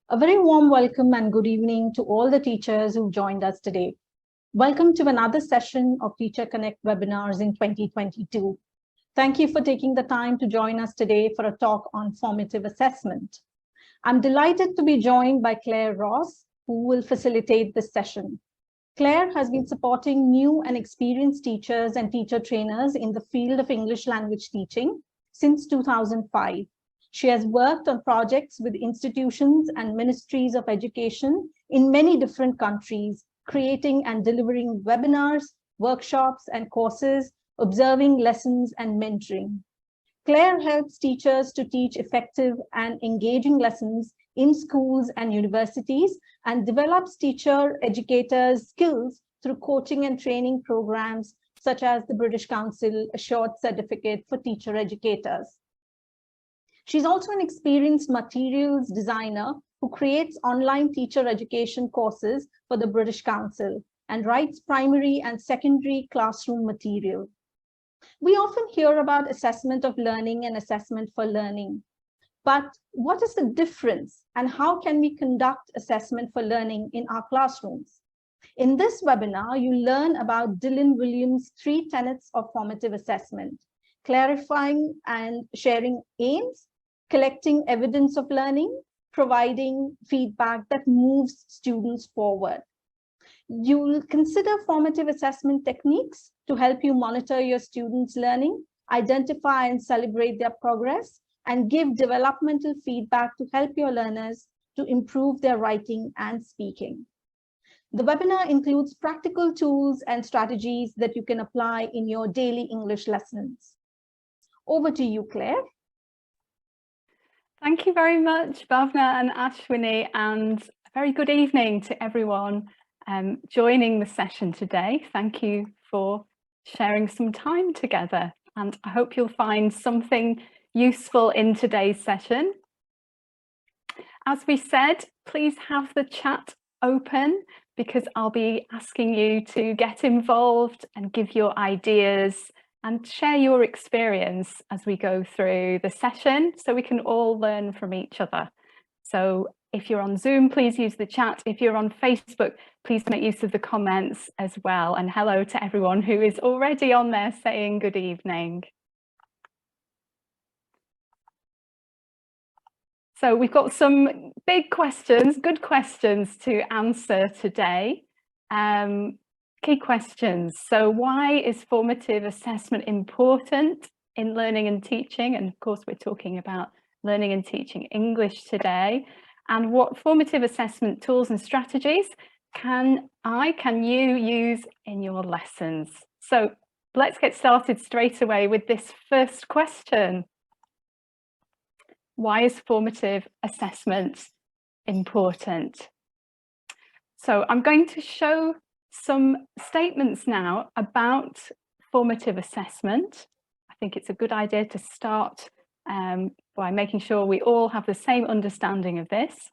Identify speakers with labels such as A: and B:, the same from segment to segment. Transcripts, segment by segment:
A: A very warm welcome and good evening to all the teachers who joined us today. Welcome to another session of Teacher Connect webinars in 2022. Thank you for taking the time to join us today for a talk on formative assessment. I'm delighted to be joined by Claire Ross, who will facilitate this session. Claire has been supporting new and experienced teachers and teacher trainers in the field of English language teaching since 2005. She has worked on projects with institutions and ministries of education in many different countries, creating and delivering webinars, workshops, and courses, observing lessons and mentoring. Claire helps teachers to teach effective and engaging lessons in schools and universities and develops teacher educators' skills through coaching and training programs such as the British Council Assured Certificate for Teacher Educators. She's also an experienced materials designer who creates online teacher education courses for the British Council and writes primary and secondary classroom material. We often hear about assessment of learning and assessment for learning. But what is the difference and how can we conduct assessment for learning in our classrooms? In this webinar, you learn about Dylan Williams' 3 tenets of formative assessment, clarifying and sharing aims, collecting evidence of learning, providing feedback that moves students forward. You'll consider formative assessment techniques to help you monitor your students' learning, identify and celebrate their progress, and give developmental feedback to help your learners to improve their writing and speaking. The webinar includes practical tools and strategies that you can apply in your daily English lessons. Over to you, Claire.
B: Thank you very much, Bhavna and Ashwini, and a very good evening to everyone joining the session today. Thank you for sharing some time together, and I hope you'll find something useful in today's session. As we said, please have the chat open because I'll be asking you to get involved and give your ideas and share your experience as we go through the session so we can all learn from each other. So if you're on Zoom, please use the chat. If you're on Facebook, please make use of the comments as well. And hello to everyone who is already on there saying good evening. So we've got some big questions, good questions to answer today. Key questions. So why is formative assessment important in learning and teaching? And of course, we're talking about learning and teaching English today. And what formative assessment tools and strategies can you use in your lessons? So let's get started straight away with this first question. Why is formative assessment important? So I'm going to show some statements now about formative assessment. I think it's a good idea to start by making sure we all have the same understanding of this.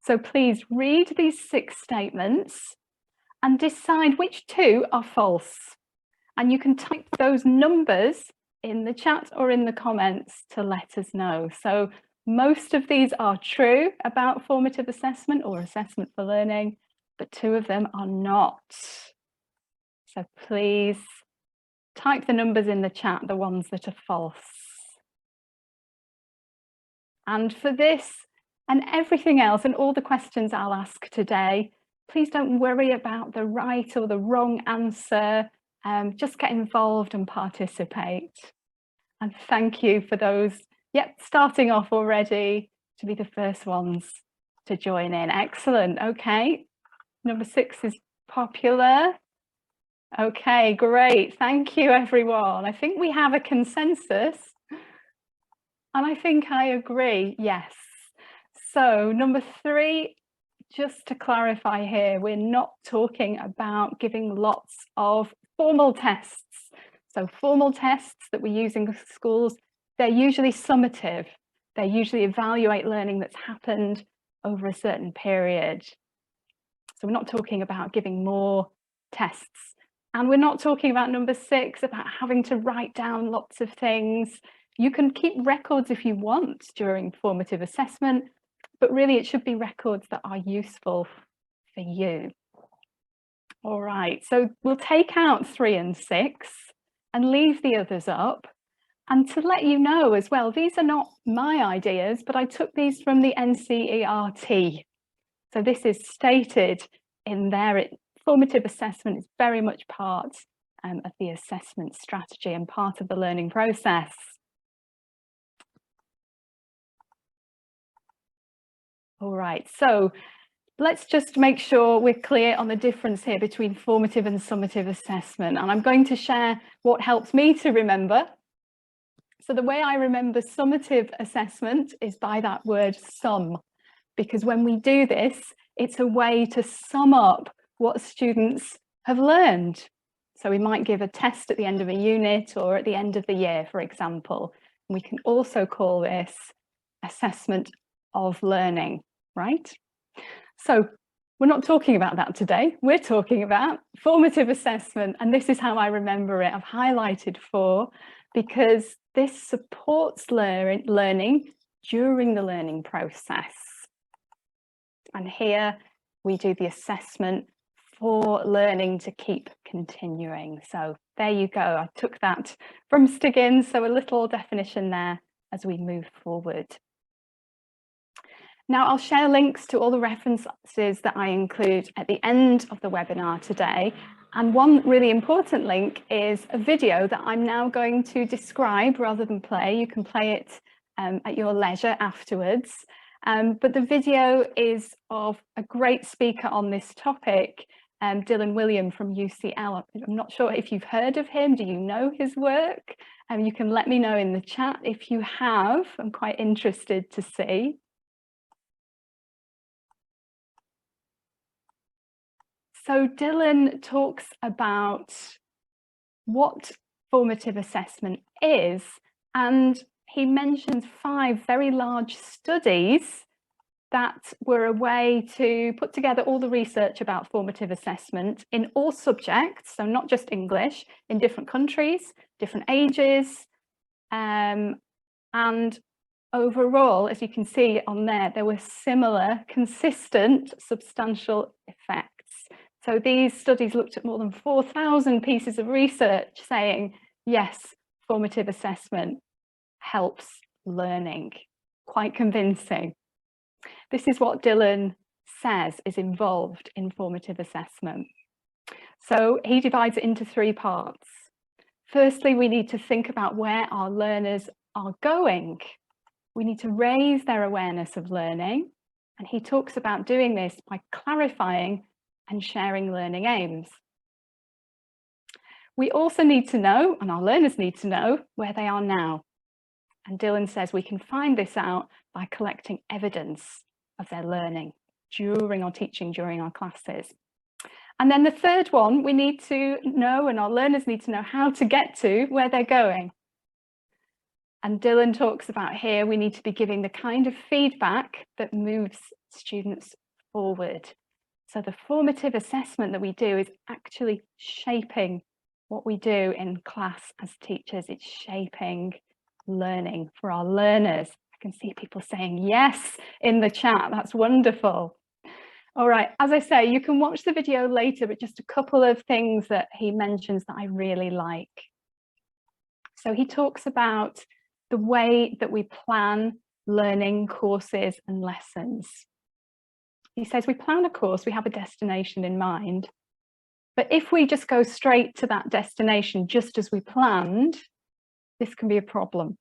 B: So please read these 6 statements and decide which 2 are false. And you can type those numbers in the chat or in the comments to let us know. So most of these are true about formative assessment or assessment for learning, but 2 of them are not. So please type the numbers in the chat, the ones that are false. And for this and everything else and all the questions I'll ask today, please don't worry about the right or the wrong answer. Just get involved and participate. And thank you for those, starting off already to be the first ones to join in. Excellent. Okay. Number 6 is popular. Okay, great. Thank you, everyone. I think we have a consensus. And I think I agree, yes. So number 3, just to clarify here, we're not talking about giving lots of formal tests. So formal tests that we use in schools, they're usually summative. They usually evaluate learning that's happened over a certain period. So we're not talking about giving more tests. And we're not talking about number 6, about having to write down lots of things. You can keep records if you want during formative assessment, but really it should be records that are useful for you. All right, so we'll take out 3 and 6 and leave the others up. And to let you know as well, these are not my ideas, but I took these from the NCERT. So this is stated in there. Formative assessment is very much part of the assessment strategy and part of the learning process. All right, so let's just make sure we're clear on the difference here between formative and summative assessment. And I'm going to share what helps me to remember. So the way I remember summative assessment is by that word sum, because when we do this, it's a way to sum up what students have learned. So we might give a test at the end of a unit or at the end of the year, for example. We can also call this assessment of learning, right? So we're not talking about that today. We're talking about formative assessment, and this is how I remember it. I've highlighted 4 because this supports learning during the learning process. And here we do the assessment for learning to keep continuing. So there you go. I took that from Stiggins, so a little definition there as we move forward. Now I'll share links to all the references that I include at the end of the webinar today. And one really important link is a video that I'm now going to describe rather than play. You can play it at your leisure afterwards. But the video is of a great speaker on this topic, Dylan William from UCL. I'm not sure if you've heard of him. Do you know his work? You can let me know in the chat if you have. I'm quite interested to see. So Dylan talks about what formative assessment is, and he mentions 5 very large studies that were a way to put together all the research about formative assessment in all subjects, so not just English, in different countries, different ages, and overall, as you can see on there were similar, consistent, substantial effects. So these studies looked at more than 4,000 pieces of research saying, yes, formative assessment helps learning. Quite convincing. This is what Dylan says is involved in formative assessment. So he divides it into 3 parts. Firstly, we need to think about where our learners are going. We need to raise their awareness of learning. And he talks about doing this by clarifying and sharing learning aims. We also need to know, and our learners need to know, where they are now. And Dylan says we can find this out by collecting evidence of their learning during our teaching, during our classes. And then the third one, we need to know, and our learners need to know how to get to where they're going. And Dylan talks about here, we need to be giving the kind of feedback that moves students forward. So the formative assessment that we do is actually shaping what we do in class as teachers. It's shaping learning for our learners. I can see people saying yes in the chat. That's wonderful. All right, as I say, you can watch the video later, but just a couple of things that he mentions that I really like. So he talks about the way that we plan learning courses and lessons. He says we plan a course, we have a destination in mind, but if we just go straight to that destination just as we planned, this can be a problem,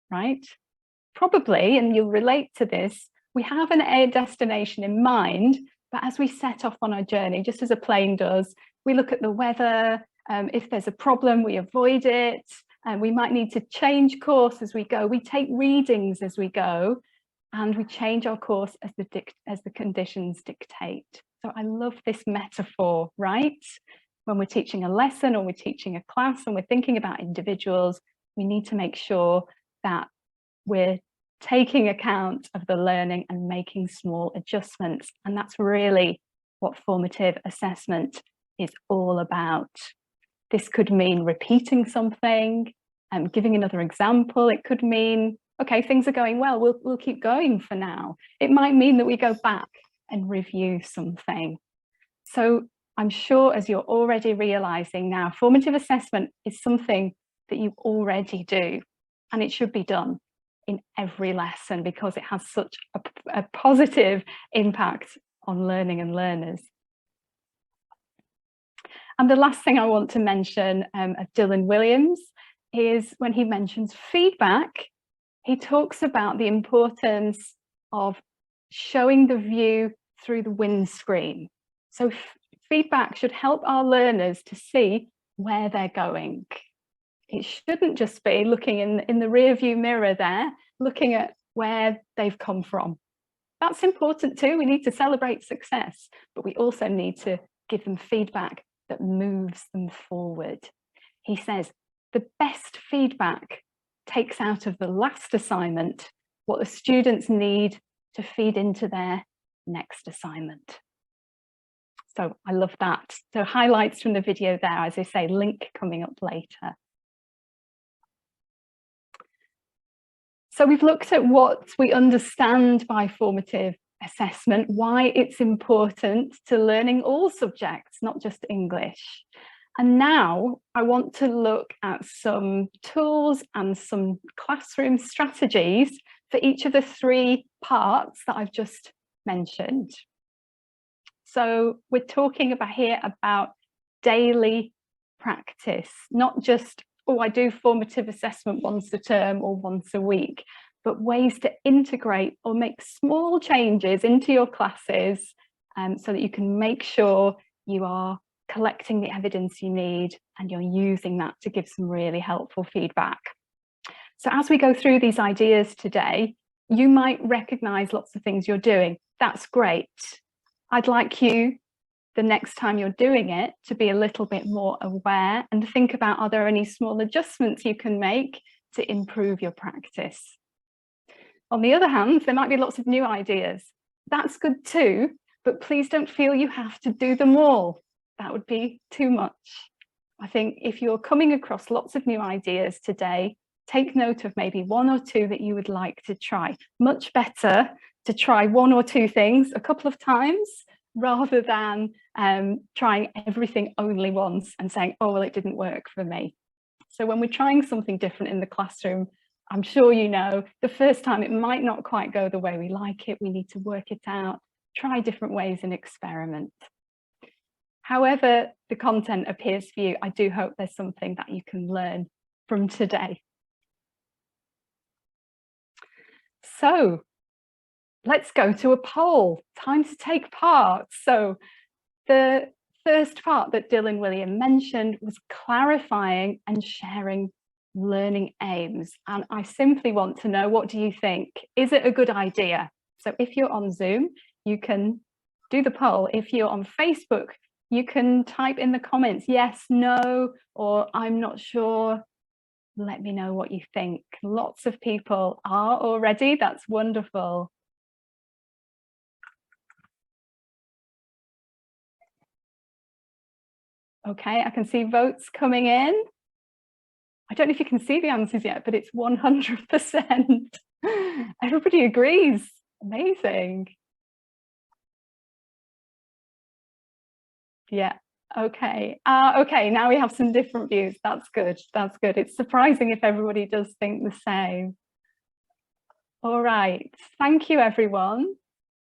B: right? Probably, and you'll relate to this, we have a destination in mind, but as we set off on our journey, just as a plane does, we look at the weather, if there's a problem, we avoid it, and we might need to change course as we go. We take readings as we go, and we change our course as the conditions dictate. So I love this metaphor, right? When we're teaching a lesson or we're teaching a class and we're thinking about individuals, we need to make sure that we're taking account of the learning and making small adjustments. And that's really what formative assessment is all about. This could mean repeating something, giving another example. It could mean okay, things are going well, we'll keep going for now. It might mean that we go back and review something. So I'm sure, as you're already realizing now, formative assessment is something that you already do, and it should be done in every lesson because it has such a positive impact on learning and learners. And the last thing I want to mention of Dylan Williams is when he mentions feedback, he talks about the importance of showing the view through the windscreen. So feedback should help our learners to see where they're going. It shouldn't just be looking in the rear view mirror there, looking at where they've come from. That's important too. We need to celebrate success, but we also need to give them feedback that moves them forward. He says, the best feedback takes out of the last assignment what the students need to feed into their next assignment. So I love that. So highlights from the video there, as I say, link coming up later. So we've looked at what we understand by formative assessment, why it's important to learning all subjects, not just English. And now I want to look at some tools and some classroom strategies for each of the three parts that I've just mentioned. So we're talking about daily practice, not just, oh, I do formative assessment once a term or once a week, but ways to integrate or make small changes into your classes so that you can make sure you are collecting the evidence you need and you're using that to give some really helpful feedback. So as we go through these ideas today, you might recognize lots of things you're doing. That's great. I'd like you, the next time you're doing it, to be a little bit more aware and think about, are there any small adjustments you can make to improve your practice? On the other hand, there might be lots of new ideas. That's good too, but please don't feel you have to do them all. That would be too much. I think if you're coming across lots of new ideas today, take note of maybe one or two that you would like to try. Much better to try one or two things a couple of times rather than trying everything only once and saying, oh, well, it didn't work for me. So when we're trying something different in the classroom, I'm sure you know, the first time it might not quite go the way we like it. We need to work it out, try different ways and experiment. However the content appears for you, I do hope there's something that you can learn from today. So let's go to a poll. Time to take part. So the first part that Dylan Williams mentioned was clarifying and sharing learning aims. And I simply want to know, what do you think? Is it a good idea? So if you're on Zoom, you can do the poll. If you're on Facebook, you can type in the comments, yes, no, or I'm not sure. Let me know what you think. Lots of people are already. That's wonderful. Okay, I can see votes coming in. I don't know if you can see the answers yet, but it's 100%. Everybody agrees. Amazing. Yeah. Okay. Okay, now we have some different views. That's good. That's good. It's surprising if everybody does think the same. All right. Thank you, everyone.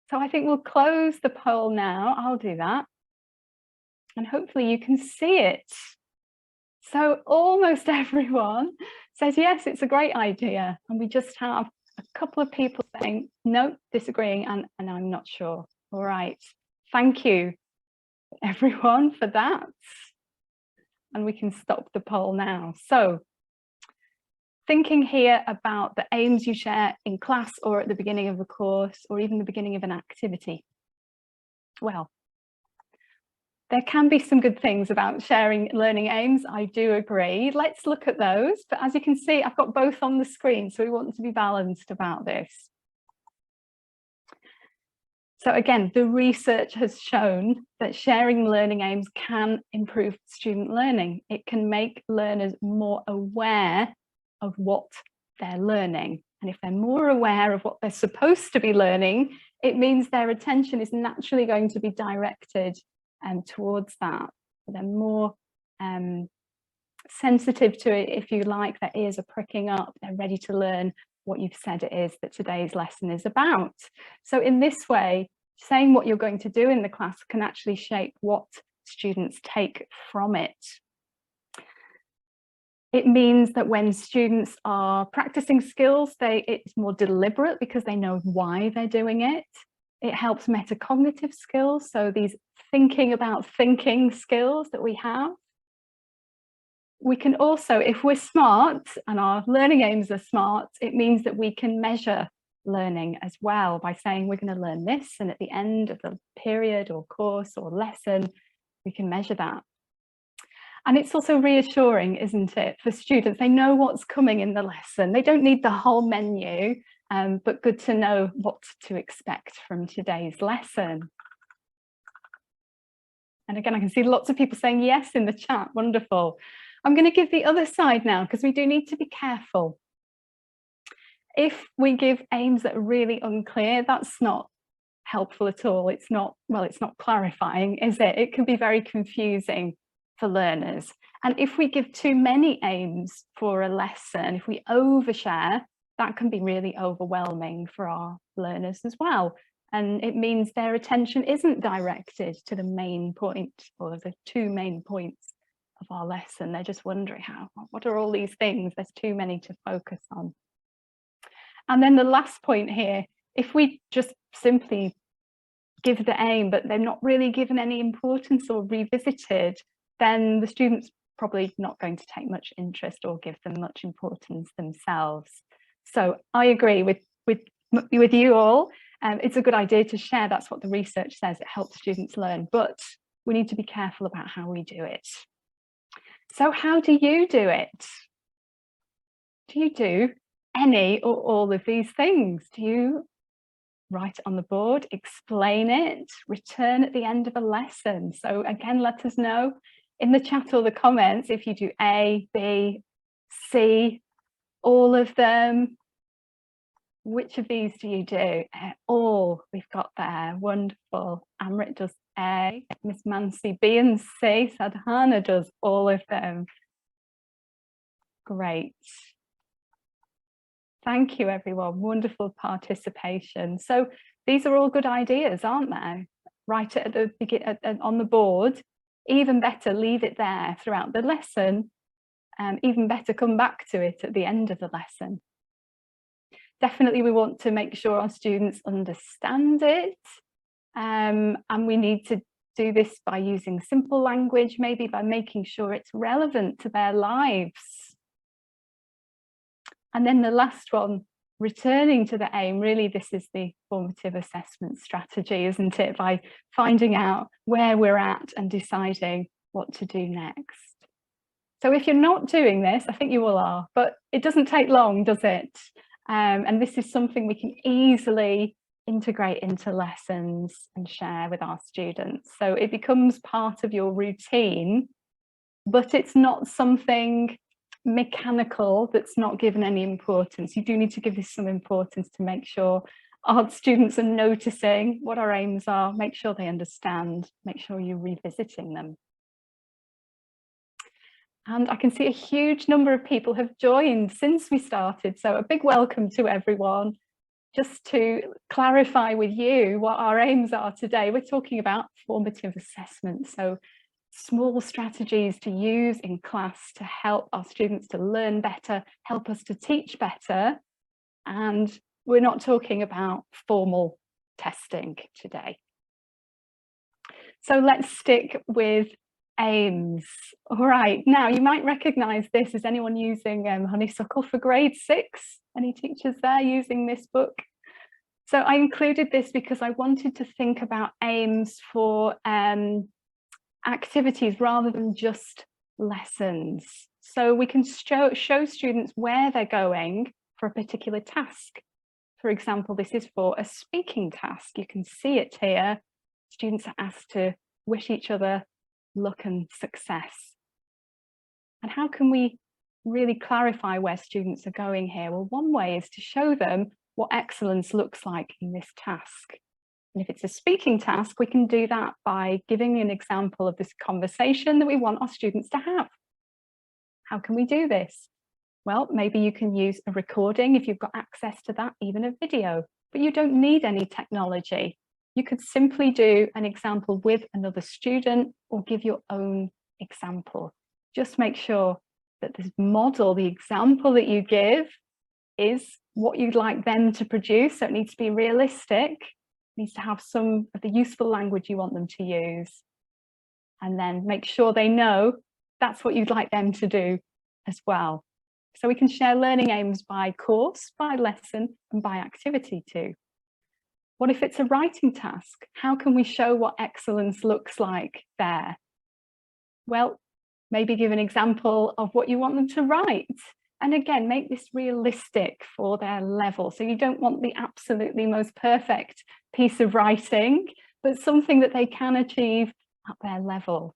B: So I think we'll close the poll now. I'll do that. And hopefully you can see it. So almost everyone says, yes, it's a great idea. And we just have a couple of people saying, no, disagreeing, and I'm not sure. All right. Thank you, everyone, for that. And we can stop the poll now. So thinking here about the aims you share in class or at the beginning of a course or even the beginning of an activity. Well, there can be some good things about sharing learning aims. I do agree. Let's look at those. But as you can see, I've got both on the screen, so we want to be balanced about this. So again, the research has shown that sharing learning aims can improve student learning. It can make learners more aware of what they're learning. And if they're more aware of what they're supposed to be learning, it means their attention is naturally going to be directed towards that. They're more sensitive to it, if you like. Their ears are pricking up, they're ready to learn what you've said it is that today's lesson is about. So in this way, saying what you're going to do in the class can actually shape what students take from it. It means that when students are practicing skills, it's more deliberate because they know why they're doing it. It helps metacognitive skills, so these thinking about thinking skills that we have. We can also, if we're smart and our learning aims are smart, it means that we can measure learning as well by saying we're going to learn this, and at the end of the period or course or lesson, we can measure that. And it's also reassuring, isn't it, for students? They know what's coming in the lesson. They don't need the whole menu, but good to know what to expect from today's lesson. And again, I can see lots of people saying yes in the chat. Wonderful. I'm going to give the other side now, because we do need to be careful. If we give aims that are really unclear, that's not helpful at all. It's not, well, it's not clarifying, is it? It can be very confusing for learners. And if we give too many aims for a lesson, if we overshare, that can be really overwhelming for our learners as well. And it means their attention isn't directed to the main point or the two main points of our lesson. They're just wondering, what are all these things? There's too many to focus on. And then the last point here, if we just simply give the aim, but they're not really given any importance or revisited, then the student's probably not going to take much interest or give them much importance themselves. So I agree with you all. It's a good idea to share. That's what the research says. It helps students learn, but we need to be careful about how we do it. So how do you do it? Do you do any or all of these things? Do you write it on the board, explain it, return at the end of a lesson? So again, let us know in the chat or the comments if you do A, B, C, all of them. Which of these do you do? All we've got there. Wonderful. Amrit does A, Miss Mancy B and C, Sadhana does all of them. Great. Thank you, everyone. Wonderful participation. So these are all good ideas, aren't they? Write it at the beginning on the board. Even better, leave it there throughout the lesson. Even better, come back to it at the end of the lesson. Definitely, we want to make sure our students understand it. And we need to do this by using simple language, maybe by making sure it's relevant to their lives. And then the last one, returning to the aim. Really, this is the formative assessment strategy, isn't it? By finding out where we're at and deciding what to do next. So if you're not doing this, I think you all are, but it doesn't take long, does it? And this is something we can easily integrate into lessons and share with our students. So it becomes part of your routine, but it's not something mechanical that's not given any importance. You do need to give this some importance to make sure our students are noticing what our aims are, make sure they understand, make sure you're revisiting them. And I can see a huge number of people have joined since we started. So a big welcome to everyone. Just to clarify with you what our aims are today, we're talking about formative assessment. So small strategies to use in class to help our students to learn better, help us to teach better. And we're not talking about formal testing today. So let's stick with aims. All right, now you might recognize this. Is anyone using Honeysuckle for grade 6? Any teachers there using this book? So I included this because I wanted to think about aims for activities rather than just lessons. So we can show students where they're going for a particular task. For example, this is for a speaking task. You can see it here. Students are asked to wish each other luck and success. And how can we really clarify where students are going here? Well, one way is to show them what excellence looks like in this task. And if it's a speaking task, we can do that by giving an example of this conversation that we want our students to have. How can we do this? Well, maybe you can use a recording if you've got access to that, even a video, but you don't need any technology. You could simply do an example with another student or give your own example. Just make sure that this model, the example that you give, is what you'd like them to produce. So it needs to be realistic, it needs to have some of the useful language you want them to use. And then make sure they know that's what you'd like them to do as well. So we can share learning aims by course, by lesson, and by activity too. What if it's a writing task? How can we show what excellence looks like there? Well, maybe give an example of what you want them to write. And again, make this realistic for their level. So you don't want the absolutely most perfect piece of writing, but something that they can achieve at their level.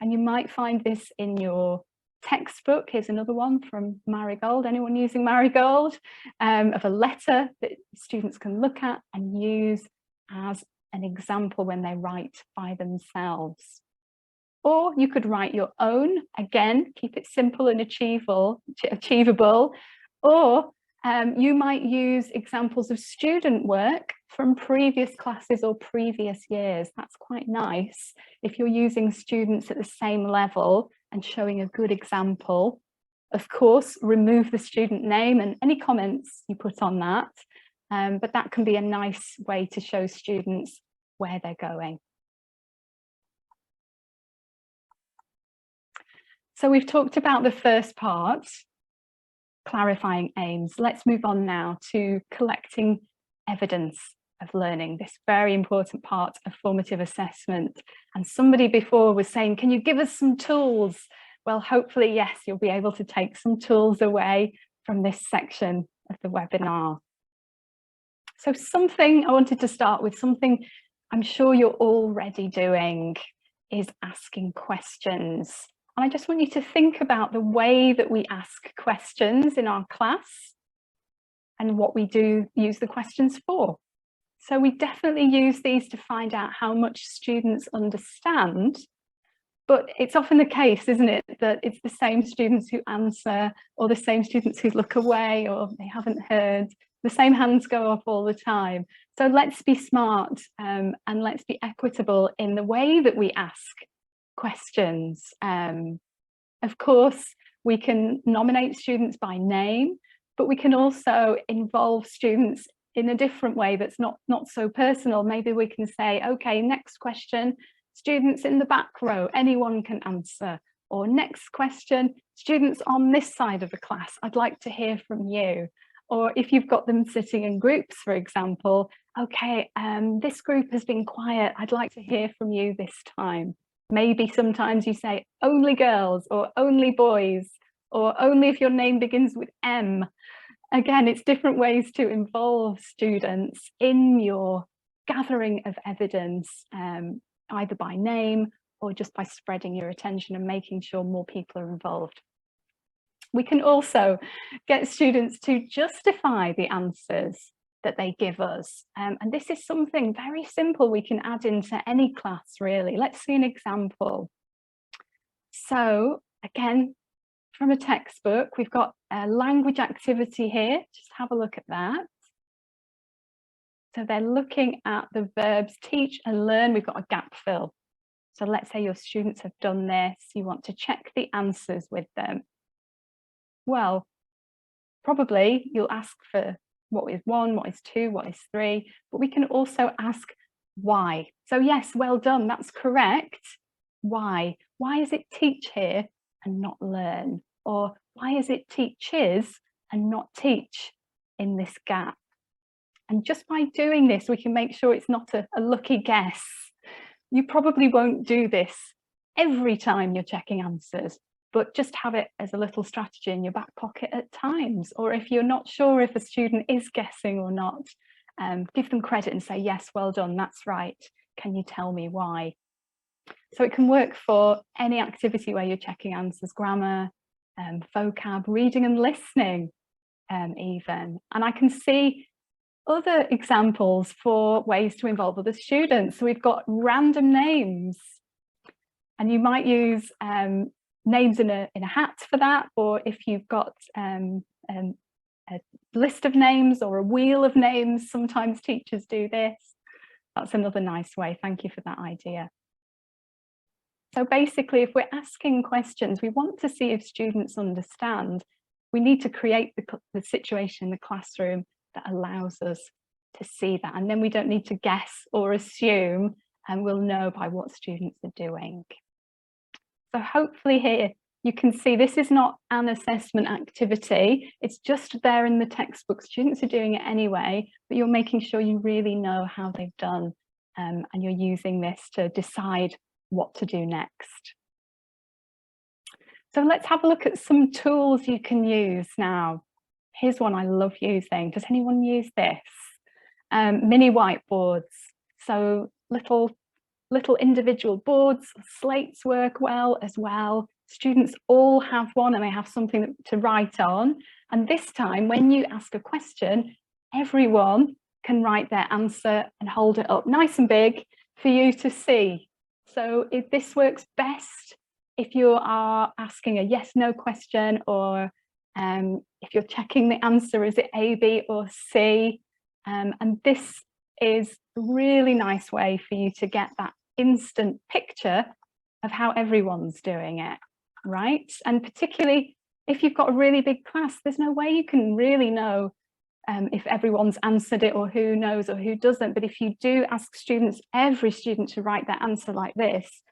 B: And you might find this in your textbook. Here's another one from Marigold. Anyone using Marigold? Of a letter that students can look at and use as an example when they write by themselves. Or you could write your own, again, keep it simple and achievable. Or you might use examples of student work from previous classes or previous years. That's quite nice if you're using students at the same level and showing a good example. Of course, remove the student name and any comments you put on that, but that can be a nice way to show students where they're going. So we've talked about the first part, clarifying aims. Let's move on now to collecting evidence of learning, this very important part of formative assessment. And somebody before was saying, can you give us some tools? Well, hopefully, yes, you'll be able to take some tools away from this section of the webinar. So I wanted to start with something I'm sure you're already doing, is asking questions. And I just want you to think about the way that we ask questions in our class and what we do use the questions for. So we definitely use these to find out how much students understand, but it's often the case, isn't it, that it's the same students who answer or the same students who look away or they haven't heard. The same hands go up all the time. So let's be smart and let's be equitable in the way that we ask questions. Of course, we can nominate students by name, but we can also involve students in a different way that's not so personal. Maybe we can say, okay, next question, students in the back row, anyone can answer. Or next question, students on this side of the class, I'd like to hear from you. Or if you've got them sitting in groups, for example, okay, this group has been quiet, I'd like to hear from you this time. Maybe sometimes you say only girls or only boys, or only if your name begins with M. Again, it's different ways to involve students in your gathering of evidence, either by name or just by spreading your attention and making sure more people are involved. We can also get students to justify the answers that they give us. And this is something very simple we can add into any class, really. Let's see an example. So again, from a textbook, we've got a language activity here. Just have a look at that. So they're looking at the verbs teach and learn. We've got a gap fill. So let's say your students have done this. You want to check the answers with them. Well, probably you'll ask for what is 1, what is 2, what is 3, but we can also ask why. So yes, well done, that's correct. Why? Why is it teach here and not learn? Or why is it teaches and not teach in this gap? And just by doing this, we can make sure it's not a lucky guess. You probably won't do this every time you're checking answers, but just have it as a little strategy in your back pocket at times. Or if you're not sure if a student is guessing or not, give them credit and say, yes, well done, that's right. Can you tell me why? So it can work for any activity where you're checking answers, grammar, vocab, reading and listening even. And I can see other examples for ways to involve other students. So we've got random names, and you might use names in a hat for that, or if you've got a list of names or a wheel of names, sometimes teachers do this. That's another nice way. Thank you for that idea. So basically, if we're asking questions, we want to see if students understand. We need to create the situation in the classroom that allows us to see that. And then we don't need to guess or assume, and we'll know by what students are doing. So hopefully here you can see this is not an assessment activity. It's just there in the textbook. Students are doing it anyway, but you're making sure you really know how they've done, and you're using this to decide what to do next. So let's have a look at some tools you can use now. Here's one I love using. Does anyone use this? Mini whiteboards. So little individual boards, slates work well as well. Students all have one and they have something to write on. And this time, when you ask a question, everyone can write their answer and hold it up nice and big for you to see. So this works best if you are asking a yes/no question, or if you're checking the answer, is it A, B or C? And this is a really nice way for you to get that instant picture of how everyone's doing it, right? And particularly if you've got a really big class, there's no way you can really know if everyone's answered it or who knows or who doesn't. But if you do ask students, every student, to write their answer like this,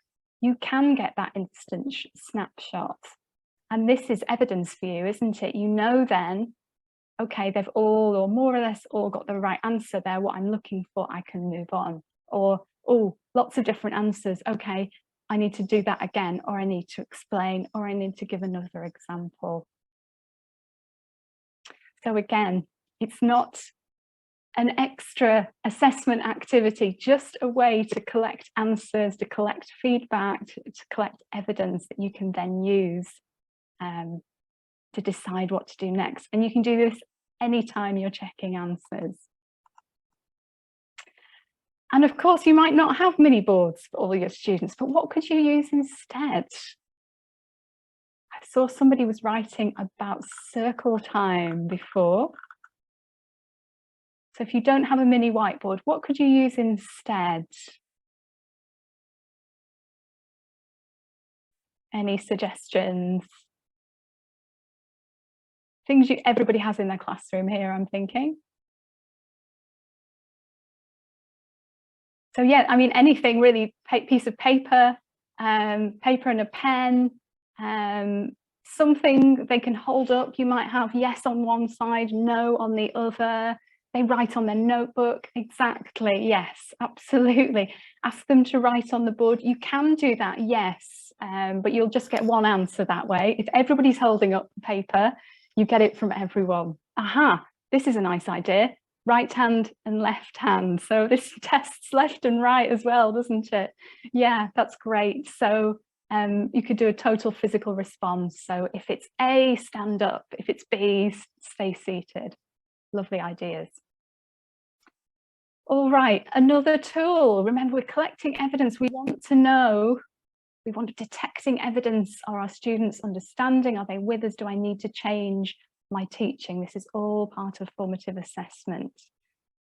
B: you can get that instant snapshot. And this is evidence for you, isn't it? You know then, okay, they've all, or more or less all, got the right answer there. What I'm looking for, I can move on. Or, oh, lots of different answers. Okay, I need to do that again, or I need to explain, or I need to give another example. So again, it's not an extra assessment activity, just a way to collect answers, to collect feedback, to collect evidence that you can then use to decide what to do next. And you can do this anytime you're checking answers. And of course, you might not have mini boards for all your students, but what could you use instead? I saw somebody was writing about circle time before. So if you don't have a mini whiteboard, what could you use instead? Any suggestions? Things everybody has in their classroom here, I'm thinking. So yeah, I mean, anything really, piece of paper, paper and a pen, something they can hold up. You might have yes on one side, no on the other. They write on their notebook. Exactly, yes, absolutely. Ask them to write on the board. You can do that, yes, but you'll just get one answer that way. If everybody's holding up the paper, you get it from everyone. Aha, this is a nice idea. Right hand and left hand. So this tests left and right as well, doesn't it? Yeah, that's great. So you could do a total physical response. So if it's A, stand up. If it's B, stay seated. Lovely ideas. All right, another tool. Remember, we're collecting evidence. We want to know, we want detecting evidence. Are our students understanding? Are they with us? Do I need to change my teaching? This is all part of formative assessment.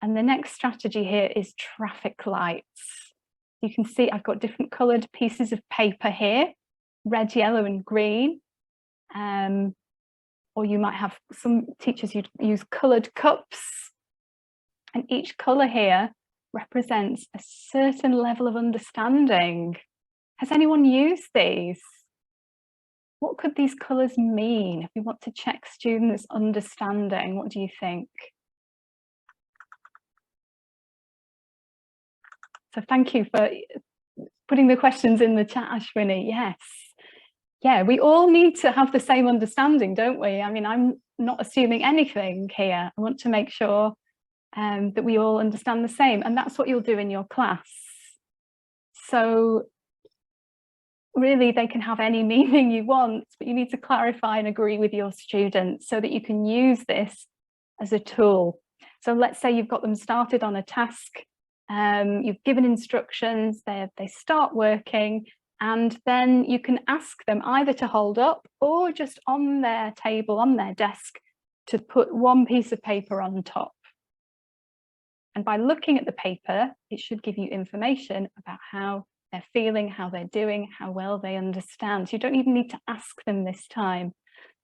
B: And the next strategy here is traffic lights. You can see I've got different coloured pieces of paper here, red, yellow and green. Or you might have some teachers use coloured cups. And each colour here represents a certain level of understanding. Has anyone used these? What could these colours mean if we want to check students' understanding? What do you think? So thank you for putting the questions in the chat, Ashwini. Yes. Yeah, we all need to have the same understanding, don't we? I mean, I'm not assuming anything here. I want to make sure that we all understand the same, and that's what you'll do in your class. So really they can have any meaning you want, but you need to clarify and agree with your students so that you can use this as a tool. So let's say you've got them started on a task, you've given instructions, they start working, and then you can ask them either to hold up or just on their table, on their desk, to put one piece of paper on top. And by looking at the paper, it should give you information about how they're feeling, how they're doing, how well they understand. So you don't even need to ask them this time.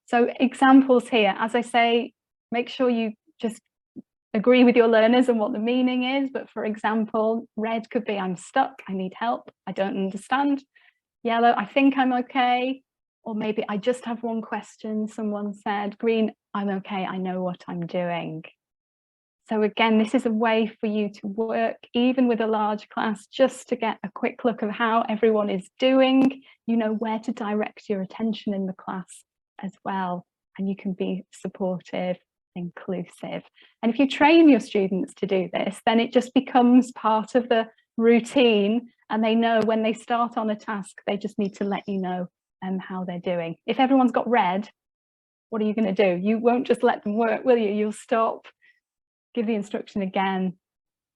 B: So examples here, as I say, make sure you just agree with your learners and what the meaning is. But for example, red could be I'm stuck, I need help, I don't understand. Yellow, I think I'm okay. Or maybe I just have one question, someone said. Green, I'm okay, I know what I'm doing. So again, this is a way for you to work even with a large class, just to get a quick look of how everyone is doing. You know where to direct your attention in the class as well, and you can be supportive, inclusive. And if you train your students to do this, then it just becomes part of the routine, and they know when they start on a task, they just need to let you know how they're doing. If everyone's got red, what are you going to do? You won't just let them work, will you? You'll stop, give the instruction again,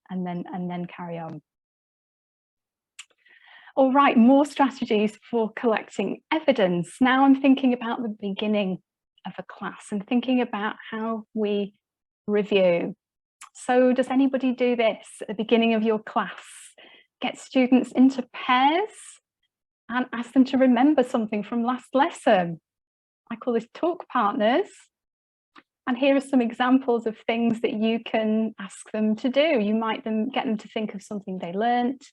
B: and then carry on. All right, more strategies for collecting evidence. Now I'm thinking about the beginning of a class and thinking about how we review. So does anybody do this at the beginning of your class? Get students into pairs and ask them to remember something from last lesson. I call this talk partners. And here are some examples of things that you can ask them to do. You might get them to think of something they learnt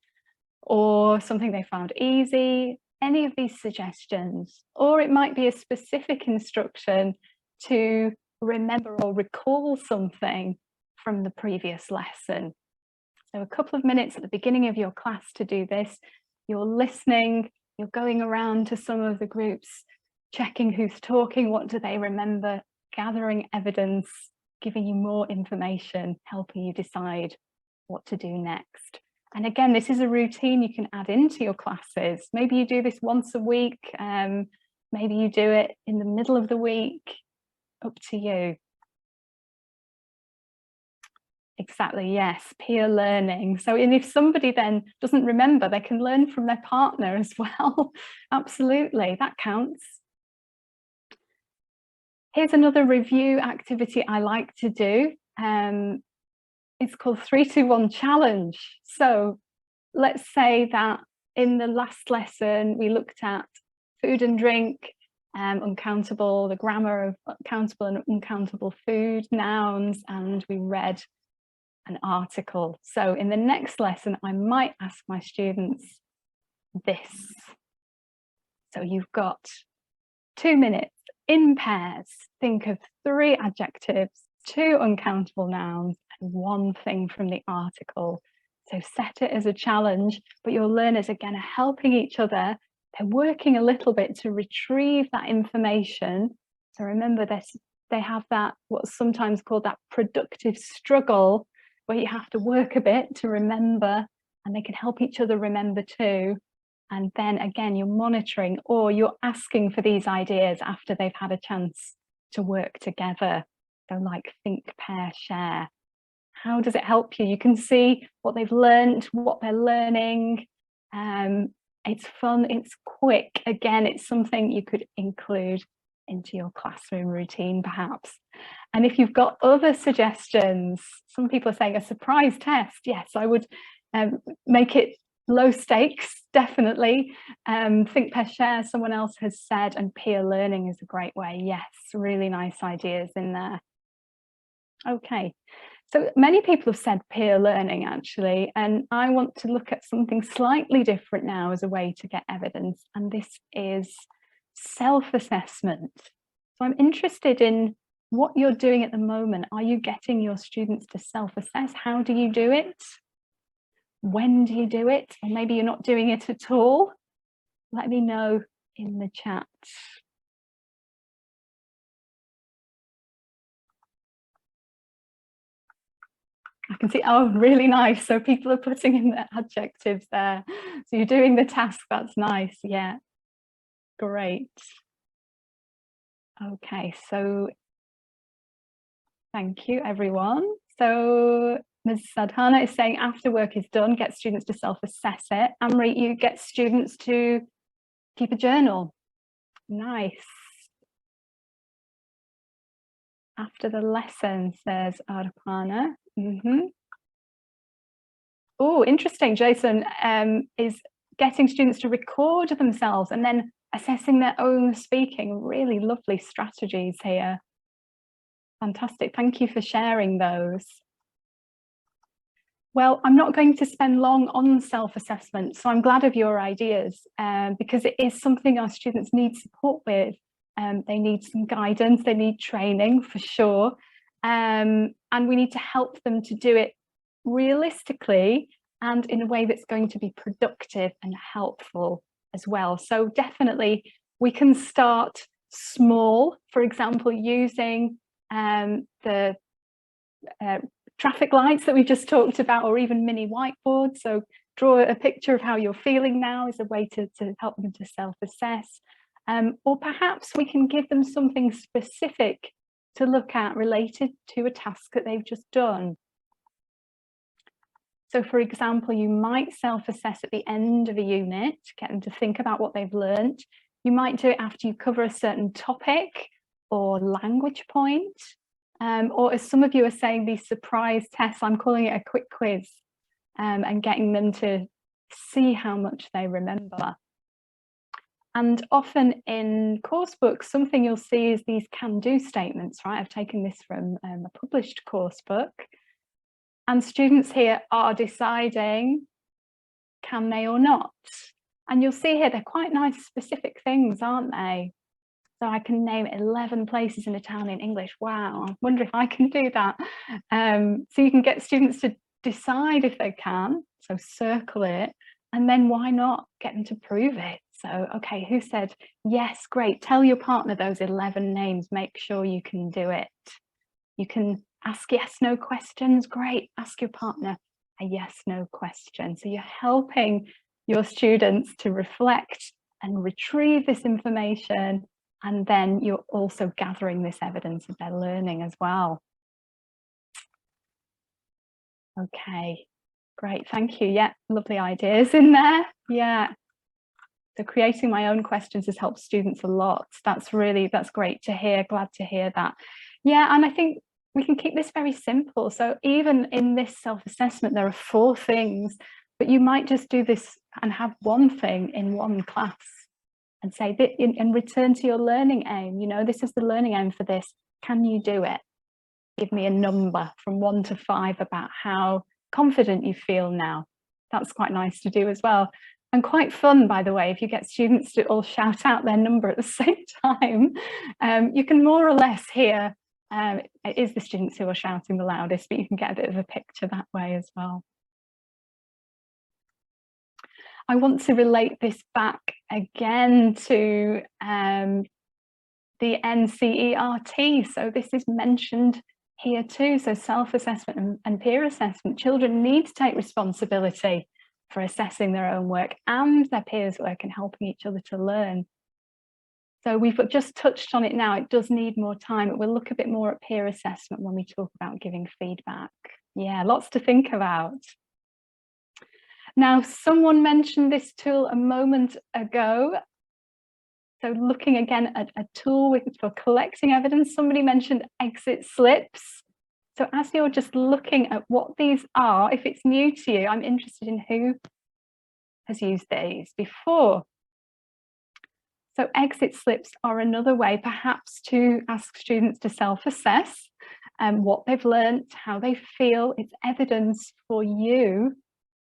B: or something they found easy, any of these suggestions. Or it might be a specific instruction to remember or recall something from the previous lesson. So a couple of minutes at the beginning of your class to do this. You're listening, you're going around to some of the groups, checking who's talking, what do they remember, gathering evidence, giving you more information, helping you decide what to do next. And again, this is a routine you can add into your classes. Maybe you do this once a week, maybe you do it in the middle of the week, up to you. Exactly, yes, peer learning. So, and if somebody then doesn't remember, they can learn from their partner as well. Absolutely, that counts. Here's another review activity I like to do. It's called 3-2-1 challenge. So let's say that in the last lesson, we looked at food and drink, uncountable, the grammar of countable and uncountable food, nouns, and we read an article. So in the next lesson, I might ask my students this. So you've got 2 minutes in pairs. Think of 3 adjectives, 2 uncountable nouns, and 1 thing from the article. So set it as a challenge, but your learners again are helping each other. They're working a little bit to retrieve that information. So remember this, they have that, what's sometimes called that productive struggle, where you have to work a bit to remember, and they can help each other remember too. And then again, you're monitoring or you're asking for these ideas after they've had a chance to work together. So like think, pair, share. How does it help you? You can see what they've learned, what they're learning. It's fun, it's quick. Again, it's something you could include into your classroom routine perhaps. And if you've got other suggestions, some people are saying a surprise test. Yes, I would make it low stakes, definitely. Think, pair, share, someone else has said, and peer learning is a great way. Yes, really nice ideas in there. Okay, so many people have said peer learning actually, and I want to look at something slightly different now as a way to get evidence, and this is self-assessment. So I'm interested in what you're doing at the moment. Are you getting your students to self-assess? How do you do it? When do you do it? Or maybe you're not doing it at all. Let me know in the chat. I can see, oh, really nice. So people are putting in their adjectives there. So you're doing the task, that's nice, yeah. Great. Okay, so thank you, everyone. So Ms. Sadhana is saying after work is done, get students to self-assess it. Amrit, you get students to keep a journal. Nice. After the lesson, says Arpana. Oh, interesting. Jason is getting students to record themselves and then assessing their own speaking. Really lovely strategies here. Fantastic. Thank you for sharing those. Well, I'm not going to spend long on self-assessment, so I'm glad of your ideas because it is something our students need support with. They need some guidance, they need training for sure, and we need to help them to do it realistically and in a way that's going to be productive and helpful as well. So definitely we can start small, for example, using the traffic lights that we just talked about, or even mini whiteboards. So draw a picture of how you're feeling now is a way to help them to self-assess. Or perhaps we can give them something specific to look at related to a task that they've just done. So for example, you might self-assess at the end of a unit, get them to think about what they've learned. You might do it after you cover a certain topic or language point. Or as some of you are saying, these surprise tests, I'm calling it a quick quiz, and getting them to see how much they remember. And often in course books, something you'll see is these can-do statements, right? I've taken this from a published course book. And students here are deciding, can they or not? And you'll see here, they're quite nice specific things, aren't they? So I can name 11 places in a town in English. Wow, I wonder if I can do that. So you can get students to decide if they can, so circle it, and then why not get them to prove it? So, okay, who said, yes, great, tell your partner those 11 names, make sure you can do it. You can ask yes, no questions, great, ask your partner a yes, no question. So you're helping your students to reflect and retrieve this information, and then you're also gathering this evidence of their learning as well. Okay, great, thank you. Yeah, lovely ideas in there. Yeah. So creating my own questions has helped students a lot. That's great to hear, glad to hear that. Yeah, and I think we can keep this very simple. So even in this self-assessment, there are 4 things, but you might just do this and have one thing in one class and say that and return to your learning aim. You know, this is the learning aim for this. Can you do it? Give me a number from 1 to 5 about how confident you feel now. That's quite nice to do as well. And quite fun, by the way, if you get students to all shout out their number at the same time, you can more or less hear it is the students who are shouting the loudest, but you can get a bit of a picture that way as well. I want to relate this back again to the NCERT. So this is mentioned here too. So self-assessment and peer assessment. Children need to take responsibility for assessing their own work and their peers' work and helping each other to learn. So we've just touched on it now. It does need more time, but we'll look a bit more at peer assessment when we talk about giving feedback. Yeah, lots to think about. Now, someone mentioned this tool a moment ago. So looking again at a tool for collecting evidence, somebody mentioned exit slips. So as you're just looking at what these are, if it's new to you, I'm interested in who has used these before. So exit slips are another way perhaps to ask students to self-assess what they've learned, how they feel. It's evidence for you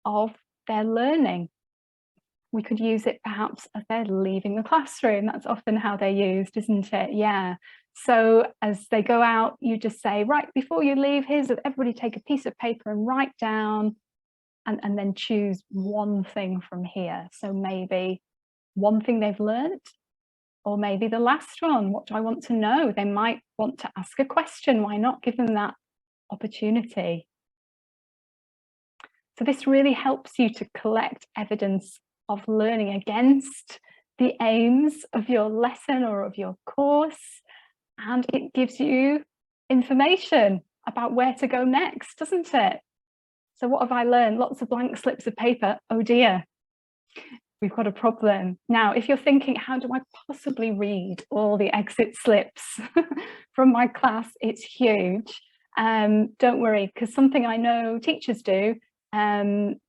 B: of their learning. We could use it perhaps as they're leaving the classroom. That's often how they're used, isn't it? Yeah. So as they go out, you just say, right, before you leave, here's everybody take a piece of paper and write down and then choose one thing from here. So maybe one thing they've learned, or maybe the last one. What do I want to know? They might want to ask a question. Why not give them that opportunity? So this really helps you to collect evidence of learning against the aims of your lesson or of your course, and it gives you information about where to go next, doesn't it? So what have I learned? Lots of blank slips of paper. Oh dear, we've got a problem. Now, if you're thinking, how do I possibly read all the exit slips from my class? It's huge. Don't worry, because something I know teachers do in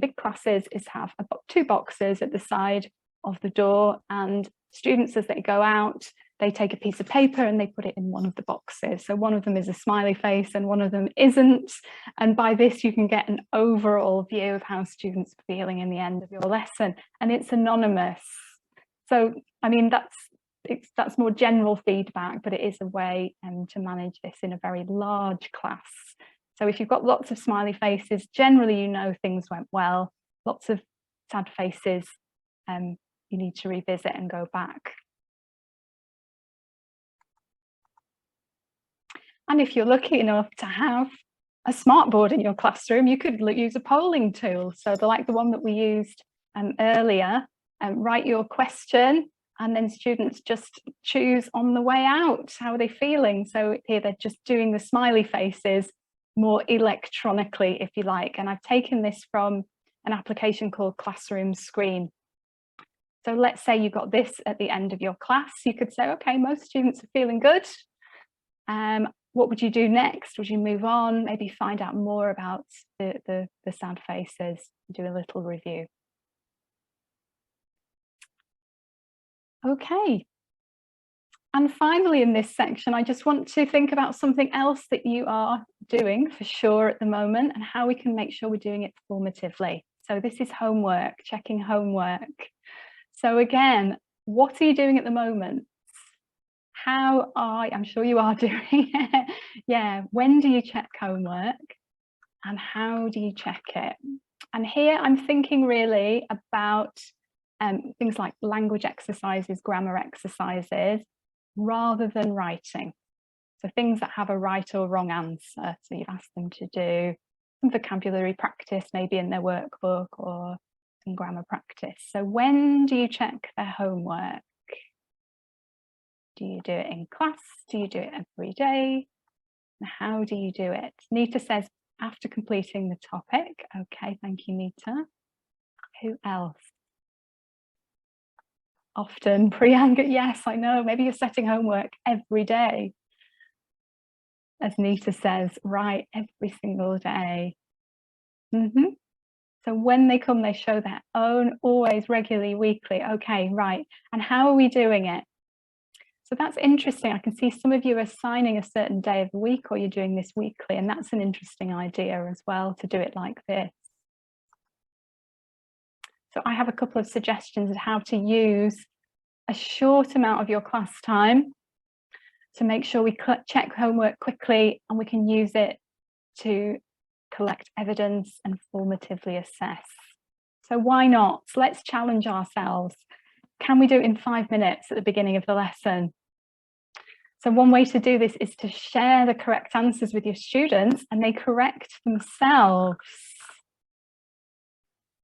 B: big classes is have two boxes at the side of the door, and students, as they go out, they take a piece of paper and they put it in one of the boxes. So one of them is a smiley face and one of them isn't. And by this, you can get an overall view of how students are feeling in the end of your lesson. And it's anonymous. So, I mean, that's more general feedback, but it is a way to manage this in a very large class. So if you've got lots of smiley faces, generally, you know, things went well. Lots of sad faces, you need to revisit and go back. And if you're lucky enough to have a smartboard in your classroom, you could use a polling tool. So like the one that we used earlier, write your question, and then students just choose on the way out, how are they feeling? So here they're just doing the smiley faces more electronically, if you like. And I've taken this from an application called Classroom Screen. So let's say you got this at the end of your class. You could say, okay, most students are feeling good. What would you do next? Would you move on, maybe find out more about the sad faces, do a little review? Okay. And finally, in this section, I just want to think about something else that you are doing for sure at the moment and how we can make sure we're doing it formatively. So this is homework, checking homework. So again, what are you doing at the moment? I'm sure you are doing it. Yeah, when do you check homework and how do you check it? And here I'm thinking really about things like language exercises, grammar exercises, rather than writing. So things that have a right or wrong answer. So you've asked them to do some vocabulary practice, maybe in their workbook, or some grammar practice. So when do you check their homework? Do you do it in class? Do you do it every day? And how do you do it? Nita says, after completing the topic. Okay, thank you, Nita. Who else? Often, Priyanka, yes, I know. Maybe you're setting homework every day. As Nita says, right, every single day. So when they come, they show their own, always, regularly, weekly. Okay, right. And how are we doing it? So that's interesting. I can see some of you are assigning a certain day of the week, or you're doing this weekly, and that's an interesting idea as well, to do it like this. So I have a couple of suggestions of how to use a short amount of your class time to make sure we check homework quickly and we can use it to collect evidence and formatively assess. So why not? So let's challenge ourselves. Can we do it in 5 minutes at the beginning of the lesson? So one way to do this is to share the correct answers with your students, and they correct themselves,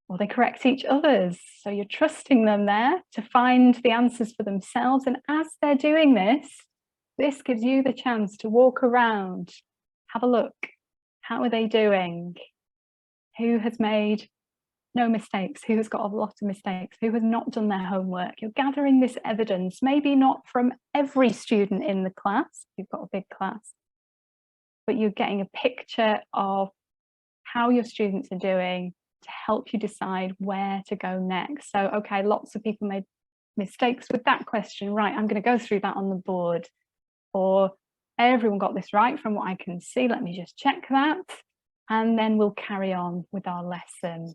B: or they correct each other's. So you're trusting them there to find the answers for themselves. And as they're doing this, this gives you the chance to walk around, have a look. How are they doing? Who has made no mistakes? Who has got a lot of mistakes? Who has not done their homework? You're gathering this evidence, maybe not from every student in the class, you've got a big class, but you're getting a picture of how your students are doing to help you decide where to go next. So, okay, lots of people made mistakes with that question. Right, I'm going to go through that on the board. Or everyone got this right from what I can see. Let me just check that. And then we'll carry on with our lesson.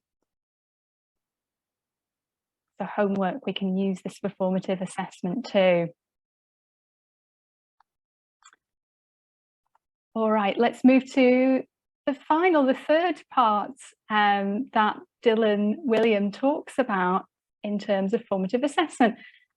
B: So homework, we can use this for formative assessment too. All right, let's move to the third part that Dylan William talks about in terms of formative assessment.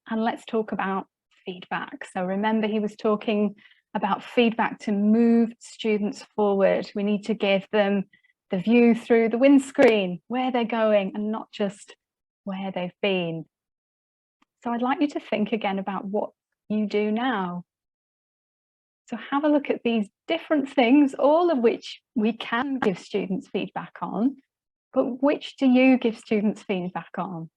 B: And let's talk about feedback. So remember, he was talking about feedback to move students forward. We need to give them the view through the windscreen, where they're going, and not just where they've been. So I'd like you to think again about what you do now. So have a look at these different things, all of which we can give students feedback on, but which do you give students feedback on?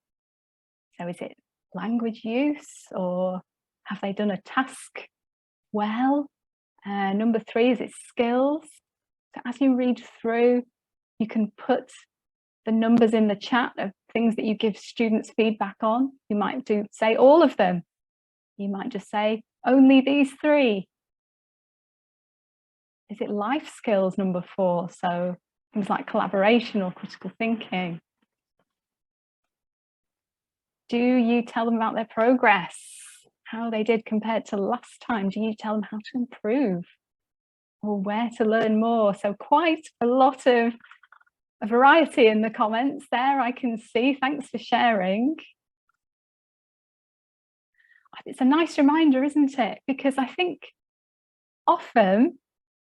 B: So is it language use, or have they done a task well? Number 3, is it skills? So as you read through, you can put the numbers in the chat of things that you give students feedback on. You might say all of them. You might just say only these 3. Is it life skills, number 4? So things like collaboration or critical thinking. Do you tell them about their progress, how they did compared to last time? Do you tell them how to improve or where to learn more? So quite a lot of a variety in the comments there, I can see. Thanks for sharing. It's a nice reminder, isn't it? Because I think often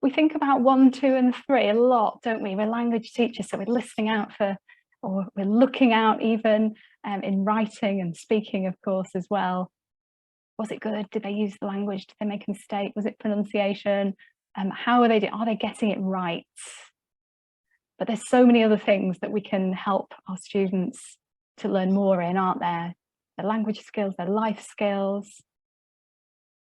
B: we think about 1, 2 and 3 a lot, don't we? We're language teachers, so we're listening out for, or we're looking out even in writing and speaking, of course, as well. Was it good? Did they use the language? Did they make a mistake? Was it pronunciation? How are they doing? Are they getting it right? But there's so many other things that we can help our students to learn more in, aren't there? Their language skills, their life skills.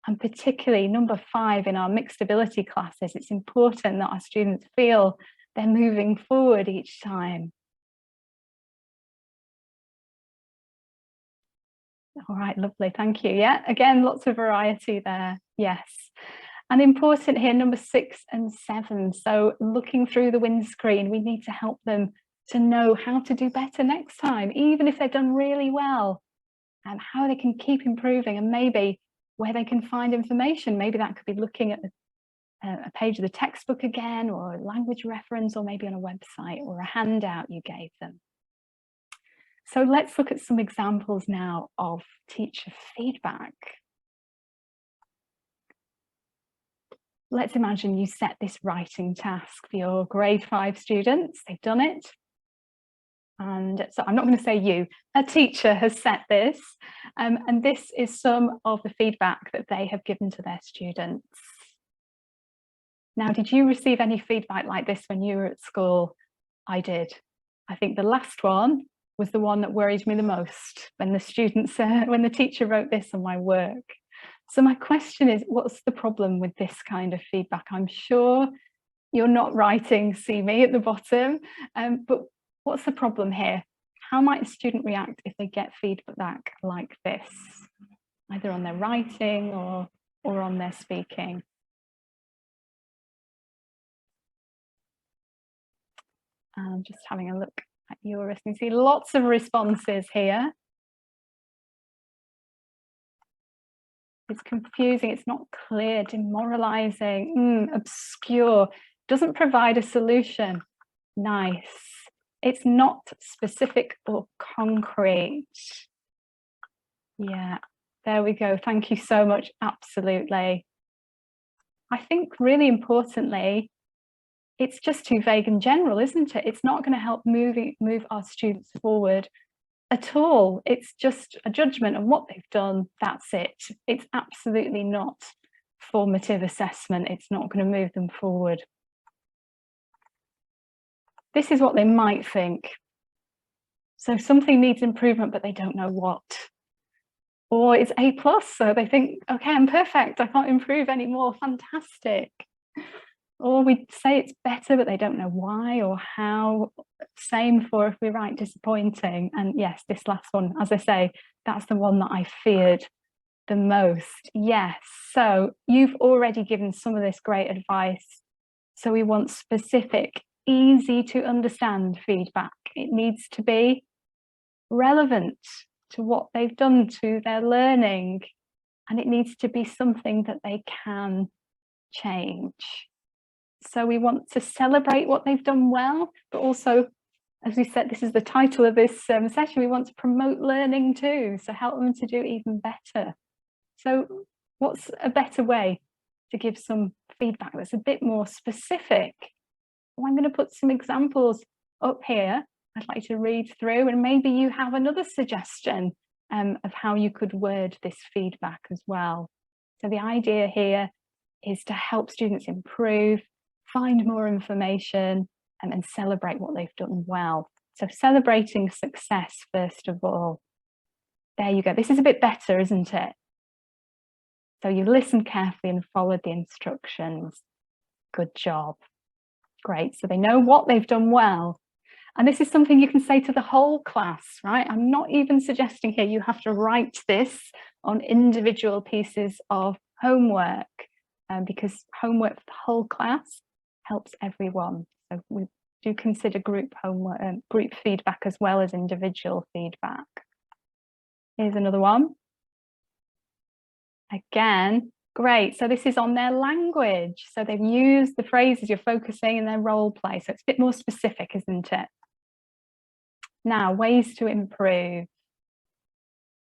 B: And particularly number 5 in our mixed ability classes, it's important that our students feel they're moving forward each time. All right, lovely, thank you. Yeah, again, lots of variety there, yes. And important here, number 6 and 7. So looking through the windscreen, we need to help them to know how to do better next time, even if they've done really well, and how they can keep improving, and maybe where they can find information. Maybe that could be looking at a page of the textbook again, or a language reference, or maybe on a website or a handout you gave them. So let's look at some examples now of teacher feedback. Let's imagine you set this writing task for your grade 5 students. They've done it. And so I'm not going to say you, a teacher has set this, and this is some of the feedback that they have given to their students. Now, did you receive any feedback like this when you were at school? I did. I think the last one was the one that worried me the most, when the students, when the teacher wrote this on my work. So my question is, what's the problem with this kind of feedback? I'm sure you're not writing "see me" at the bottom, but what's the problem here? How might a student react if they get feedback like this, either on their writing or on their speaking? I'm just having a look at your list. You see lots of responses here. It's confusing, it's not clear, demoralizing, obscure, doesn't provide a solution. Nice. It's not specific or concrete. Yeah, there we go. Thank you so much. Absolutely. I think really importantly, it's just too vague and general, isn't it? It's not going to help move our students forward at all. It's just a judgment on what they've done. That's it. It's absolutely not formative assessment. It's not going to move them forward. This is what they might think. So something needs improvement, but they don't know what. Or it's A+, so they think, okay, I'm perfect, I can't improve anymore, fantastic. Or we say it's better, but they don't know why or how. Same for if we write disappointing. And yes, this last one, as I say, that's the one that I feared the most. Yes, so you've already given some of this great advice. So we want specific, easy to understand feedback. It needs to be relevant to what they've done, to their learning, and it needs to be something that they can change. So we want to celebrate what they've done well, but also, as we said, this is the title of this session, we want to promote learning too, so help them to do even better. So what's a better way to give some feedback that's a bit more specific? Well, I'm going to put some examples up here. I'd like to read through, and maybe you have another suggestion of how you could word this feedback as well. So the idea here is to help students improve, find more information, and celebrate what they've done well. So celebrating success, first of all. There you go. This is a bit better, isn't it? So you listened carefully and followed the instructions. Good job. Great. So they know what they've done well. And this is something you can say to the whole class, right? I'm not even suggesting here you have to write this on individual pieces of homework, because homework for the whole class helps everyone. So we do consider group homework, group feedback as well as individual feedback. Here's another one. Again, great. So this is on their language. So they've used the phrases you're focusing in their role play. So it's a bit more specific, isn't it? Now, ways to improve.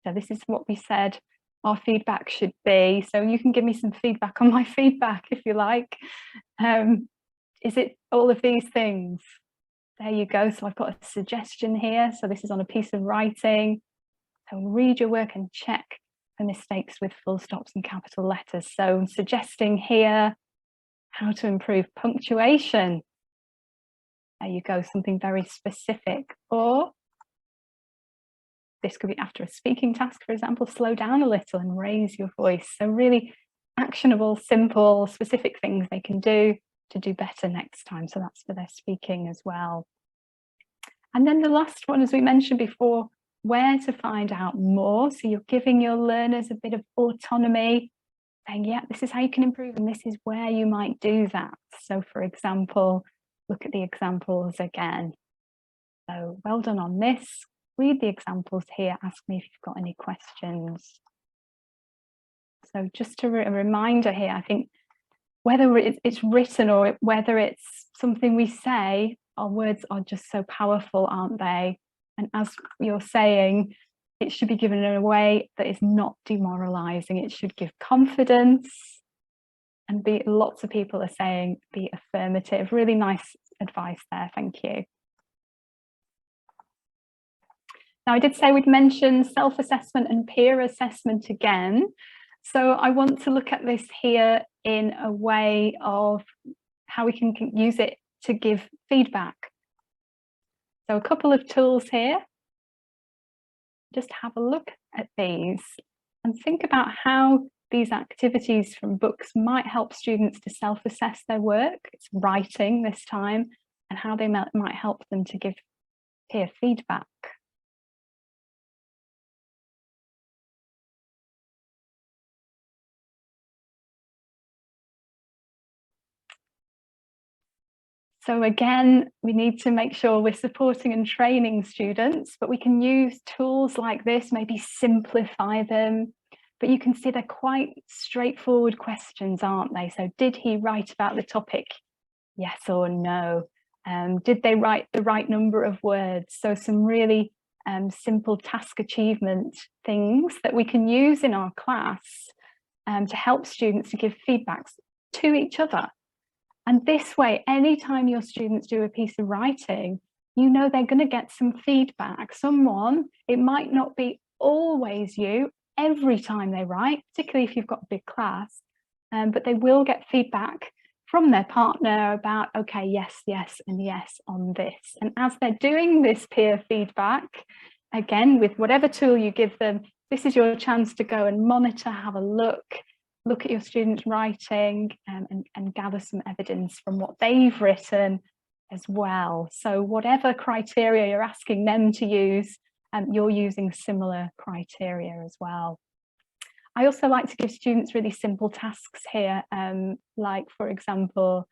B: So this is what we said our feedback should be. So you can give me some feedback on my feedback if you like. Is it all of these things? There you go. So I've got a suggestion here. So this is on a piece of writing. So read your work and check for mistakes with full stops and capital letters. So I'm suggesting here how to improve punctuation. There you go, something very specific. Or this could be after a speaking task, for example, slow down a little and raise your voice. So really actionable, simple, specific things they can do to do better next time. So that's for their speaking as well. And then the last one, as we mentioned before, where to find out more. So you're giving your learners a bit of autonomy, saying, yeah, this is how you can improve and this is where you might do that. So for example, look at the examples again. So well done on this. Read the examples here. Ask me if you've got any questions. So just a reminder here, I think whether it's written or whether it's something we say, our words are just so powerful, aren't they? And as you're saying, it should be given in a way that is not demoralizing. It should give confidence and be, lots of people are saying, be affirmative. Really nice advice there. Thank you. Now, I did say we'd mention self-assessment and peer assessment again. So I want to look at this here in a way of how we can use it to give feedback. So a couple of tools here. Just have a look at these and think about how these activities from books might help students to self-assess their work. It's writing this time, and how they might help them to give peer feedback. So again, we need to make sure we're supporting and training students, but we can use tools like this, maybe simplify them. But you can see they're quite straightforward questions, aren't they? So did he write about the topic? Yes or no? Did they write the right number of words? So some really simple task achievement things that we can use in our class to help students to give feedbacks to each other. And this way, anytime your students do a piece of writing, you know they're going to get some feedback. Someone, it might not be always you every time they write, particularly if you've got a big class, but they will get feedback from their partner about, okay, yes, yes, and yes on this. And as they're doing this peer feedback, again, with whatever tool you give them, this is your chance to go and monitor, have a look at your students' writing and gather some evidence from what they've written as well. So whatever criteria you're asking them to use, you're using similar criteria as well. I also like to give students really simple tasks here, like, for example,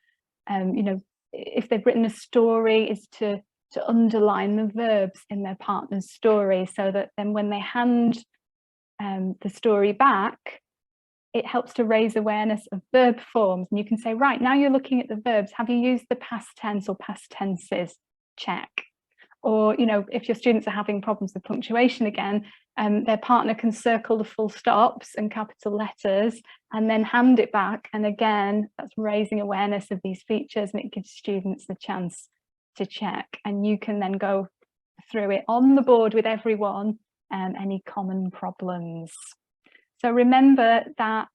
B: you know, if they've written a story, is to underline the verbs in their partner's story, so that then when they hand the story back, it helps to raise awareness of verb forms. And you can say, right, now you're looking at the verbs, have you used the past tense or past tenses? Check. Or, you know, if your students are having problems with punctuation again, their partner can circle the full stops and capital letters and then hand it back. And again, that's raising awareness of these features, and it gives students the chance to check. And you can then go through it on the board with everyone any common problems. So remember that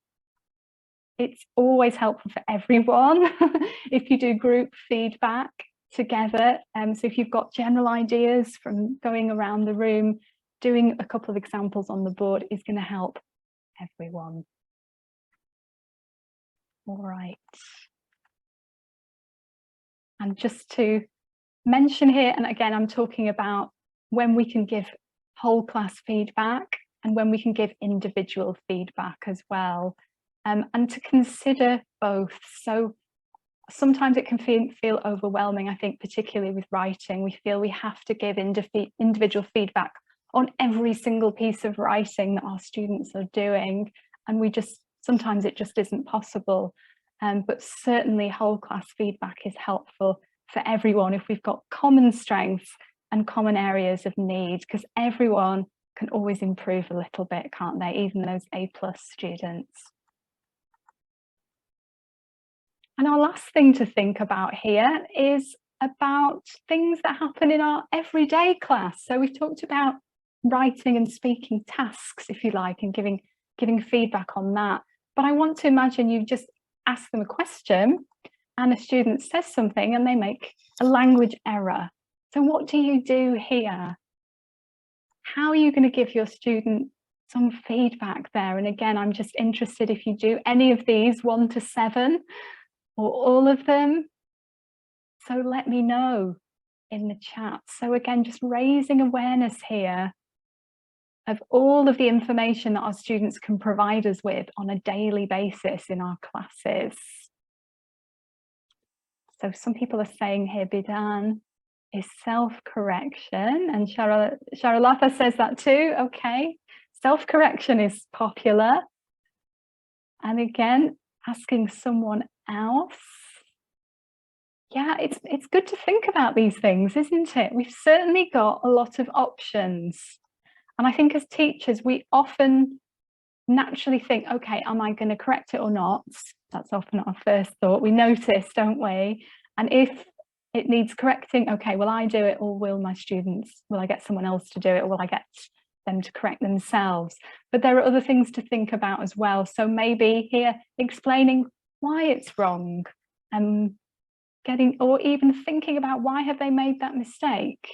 B: it's always helpful for everyone if you do group feedback together. So if you've got general ideas from going around the room, doing a couple of examples on the board is going to help everyone. All right. And just to mention here, and again, I'm talking about when we can give whole class feedback and when we can give individual feedback as well, and to consider both. So sometimes it can feel overwhelming, I think, particularly with writing. We feel we have to give individual feedback on every single piece of writing that our students are doing, and sometimes it just isn't possible. But certainly whole class feedback is helpful for everyone if we've got common strengths and common areas of need, because everyone can always improve a little bit, can't they? Even those A+ students. And our last thing to think about here is about things that happen in our everyday class. So we've talked about writing and speaking tasks, if you like, and giving feedback on that. But I want to imagine you just ask them a question and a student says something and they make a language error. So what do you do here? How are you going to give your student some feedback there? And again, I'm just interested if you do any of these 1 to 7 or all of them. So let me know in the chat. So again, just raising awareness here of all of the information that our students can provide us with on a daily basis in our classes. So some people are saying here, Bidan is self-correction, and Charlotta says that too. Okay, self-correction is popular. And again, asking someone else. Yeah, it's good to think about these things, isn't it? We've certainly got a lot of options. And I think as teachers, we often naturally think, okay, am I going to correct it or not? That's often our first thought. We notice, don't we? And if it needs correcting, okay, will I do it, or will I get someone else to do it, or will I get them to correct themselves? But there are other things to think about as well. So maybe here explaining why it's wrong, or even thinking about why have they made that mistake.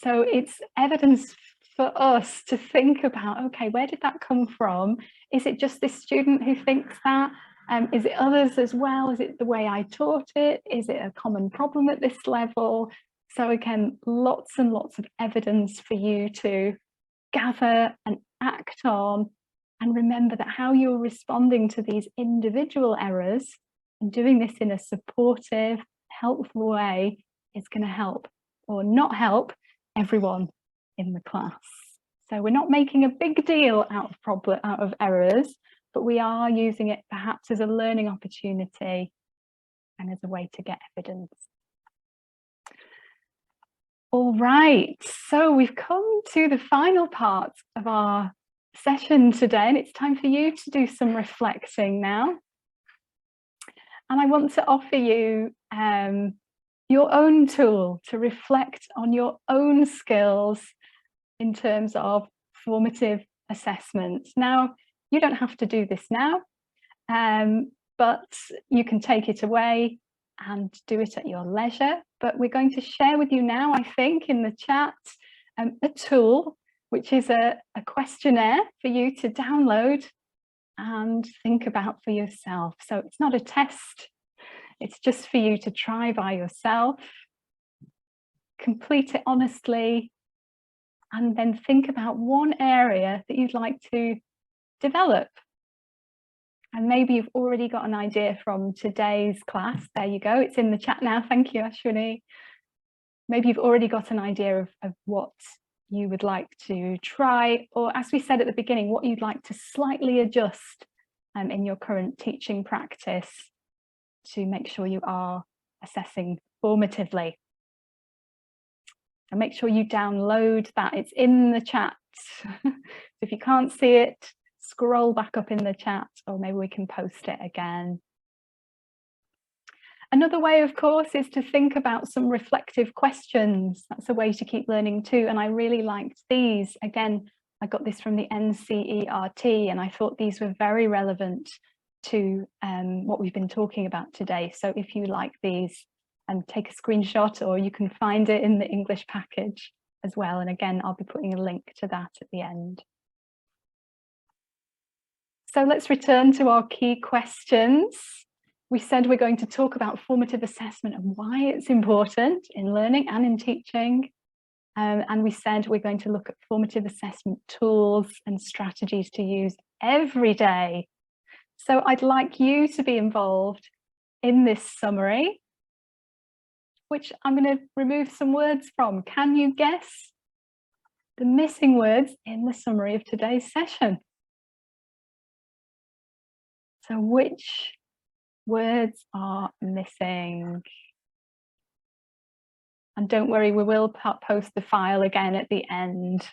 B: So it's evidence for us to think about, okay, where did that come from? Is it just this student who thinks that? Is it others as well? Is it the way I taught it? Is it a common problem at this level? So again, lots and lots of evidence for you to gather and act on, and remember that how you're responding to these individual errors and doing this in a supportive, helpful way is going to help or not help everyone in the class. So we're not making a big deal out of errors, but we are using it perhaps as a learning opportunity and as a way to get evidence. All right, so we've come to the final part of our session today, and it's time for you to do some reflecting now. And I want to offer you your own tool to reflect on your own skills in terms of formative assessment. Now, you don't have to do this now, but you can take it away and do it at your leisure. But we're going to share with you now, I think, in the chat, a tool, which is a questionnaire for you to download and think about for yourself. So it's not a test, it's just for you to try by yourself, complete it honestly, and then think about one area that you'd like to develop. And maybe you've already got an idea from today's class. There you go, it's in the chat now. Thank you, Ashwini. Maybe you've already got an idea of what you would like to try, or as we said at the beginning, what you'd like to slightly adjust in your current teaching practice to make sure you are assessing formatively. And make sure you download that, it's in the chat. If you can't see it, scroll back up in the chat, or maybe we can post it again. Another way, of course, is to think about some reflective questions. That's a way to keep learning too. And I really liked these. Again, I got this from the NCERT, and I thought these were very relevant to what we've been talking about today. So if you like these, take a screenshot, or you can find it in the English package as well. And again, I'll be putting a link to that at the end. So let's return to our key questions. We said we're going to talk about formative assessment and why it's important in learning and in teaching. And we said we're going to look at formative assessment tools and strategies to use every day. So I'd like you to be involved in this summary, which I'm going to remove some words from. Can you guess the missing words in the summary of today's session? So which words are missing? And don't worry, we will post the file again at the end.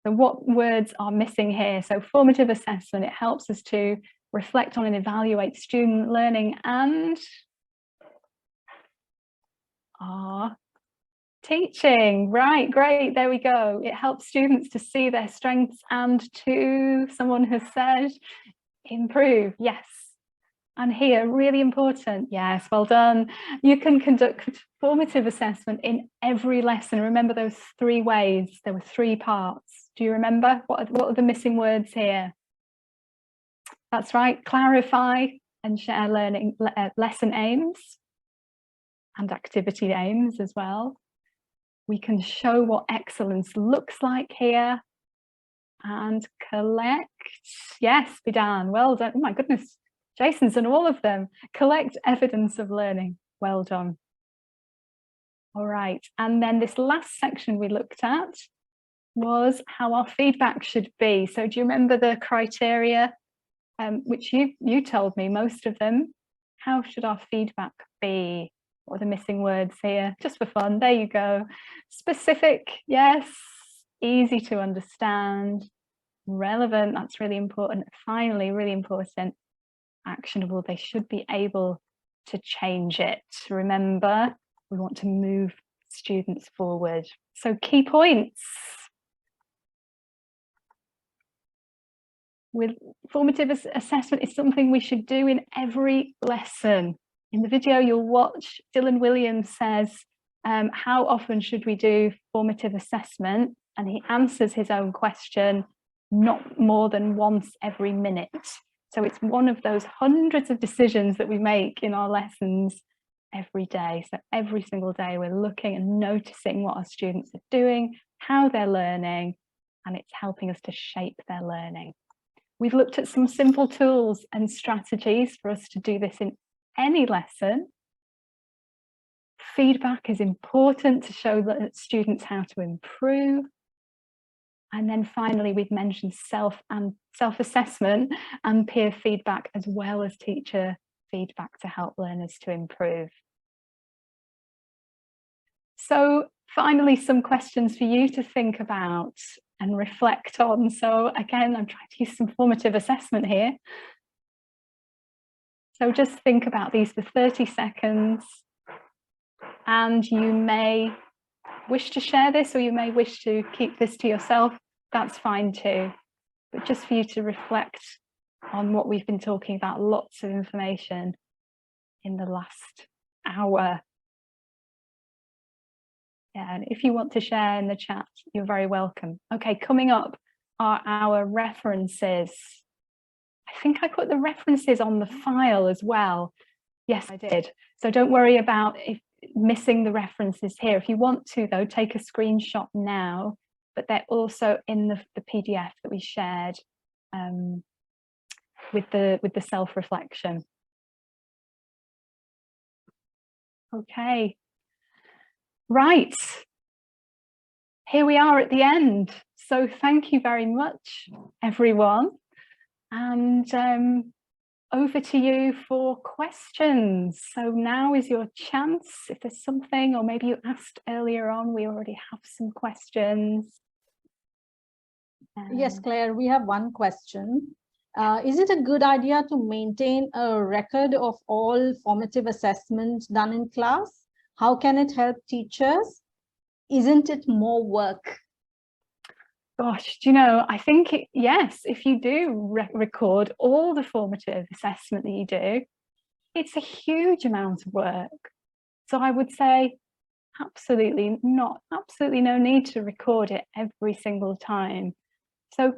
B: So what words are missing here? So formative assessment, it helps us to reflect on and evaluate student learning and teaching. Right, great, there we go. It helps students to see their strengths and to, someone has said, improve. Yes. And here, really important. Yes, well done. You can conduct formative assessment in every lesson. Remember those 3 ways. There were 3 parts. Do you remember? What are the missing words here? That's right. Clarify and share learning lesson aims and activity aims as well. We can show what excellence looks like here. And collect. Yes, Bidan, well done. Oh my goodness, Jason's done all of them. Collect evidence of learning. Well done. All right, and then this last section we looked at was how our feedback should be. So do you remember the criteria, which you told me most of them? How should our feedback be? What are the missing words here? Just for fun, there you go. Specific, yes. Easy to understand. Relevant, that's really important. Finally, really important, actionable. They should be able to change it. Remember, we want to move students forward. So key points. With formative assessment is something we should do in every lesson. In the video you'll watch, Dylan Williams says, how often should we do formative assessment? And he answers his own question, not more than once every minute. So it's one of those hundreds of decisions that we make in our lessons every day. So every single day we're looking and noticing what our students are doing, how they're learning, and it's helping us to shape their learning. We've looked at some simple tools and strategies for us to do this in any lesson. Feedback is important to show that students how to improve. And then finally, we've mentioned self-assessment and peer feedback, as well as teacher feedback to help learners to improve. So finally, some questions for you to think about and reflect on. So again, I'm trying to use some formative assessment here. So just think about these for 30 seconds. And you may wish to share this, or you may wish to keep this to yourself. That's fine too. But just for you to reflect on what we've been talking about, lots of information in the last hour. Yeah, and if you want to share in the chat, you're very welcome. Okay, coming up are our references. I think I put the references on the file as well. Yes, I did. So don't worry about missing the references here. If you want to, though, take a screenshot now, but they're also in the PDF that we shared with the self-reflection. Okay. Right, here we are at the end. So thank you very much, everyone. And over to you for questions. So now is your chance. If there's something, or maybe you asked earlier on, we already have some questions.
A: Yes, Claire, we have one question. Is it a good idea to maintain a record of all formative assessments done in class? How can it help teachers? Isn't it more work?
B: Gosh, do you know, I think, yes, if you do record all the formative assessment that you do, it's a huge amount of work. So I would say absolutely no need to record it every single time. So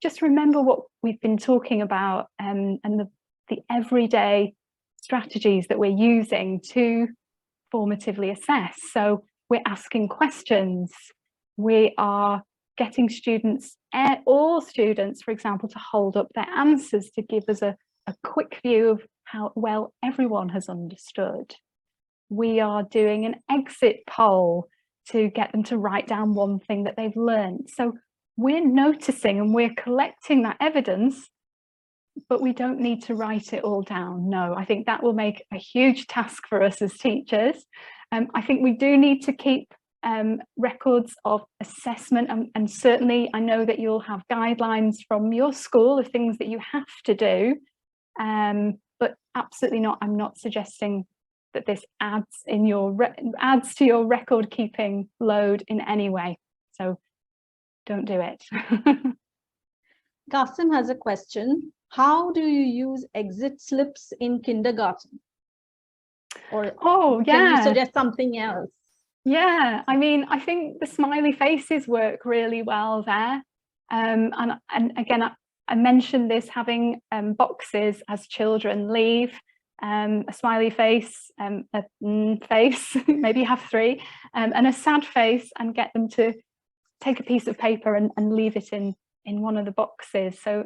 B: just remember what we've been talking about and the everyday strategies that we're using to formatively assess. So we're asking questions, we are getting students, all students, for example, to hold up their answers to give us a quick view of how well everyone has understood. We are doing an exit poll to get them to write down one thing that they've learned. So we're noticing and we're collecting that evidence, but we don't need to write it all down. No, I think that will make a huge task for us as teachers. I think we do need to keep records of assessment, and certainly I know that you'll have guidelines from your school of things that you have to do, but absolutely not. I'm not suggesting that this adds to your record keeping load in any way. So don't do it.
A: Qasim has a question. How do you use exit slips in kindergarten? Or can you suggest something else?
B: Yeah, I mean, I think the smiley faces work really well there. And again, I mentioned this, having boxes as children leave, a smiley face, a face, maybe have three, and a sad face, and get them to take a piece of paper and leave it in one of the boxes. So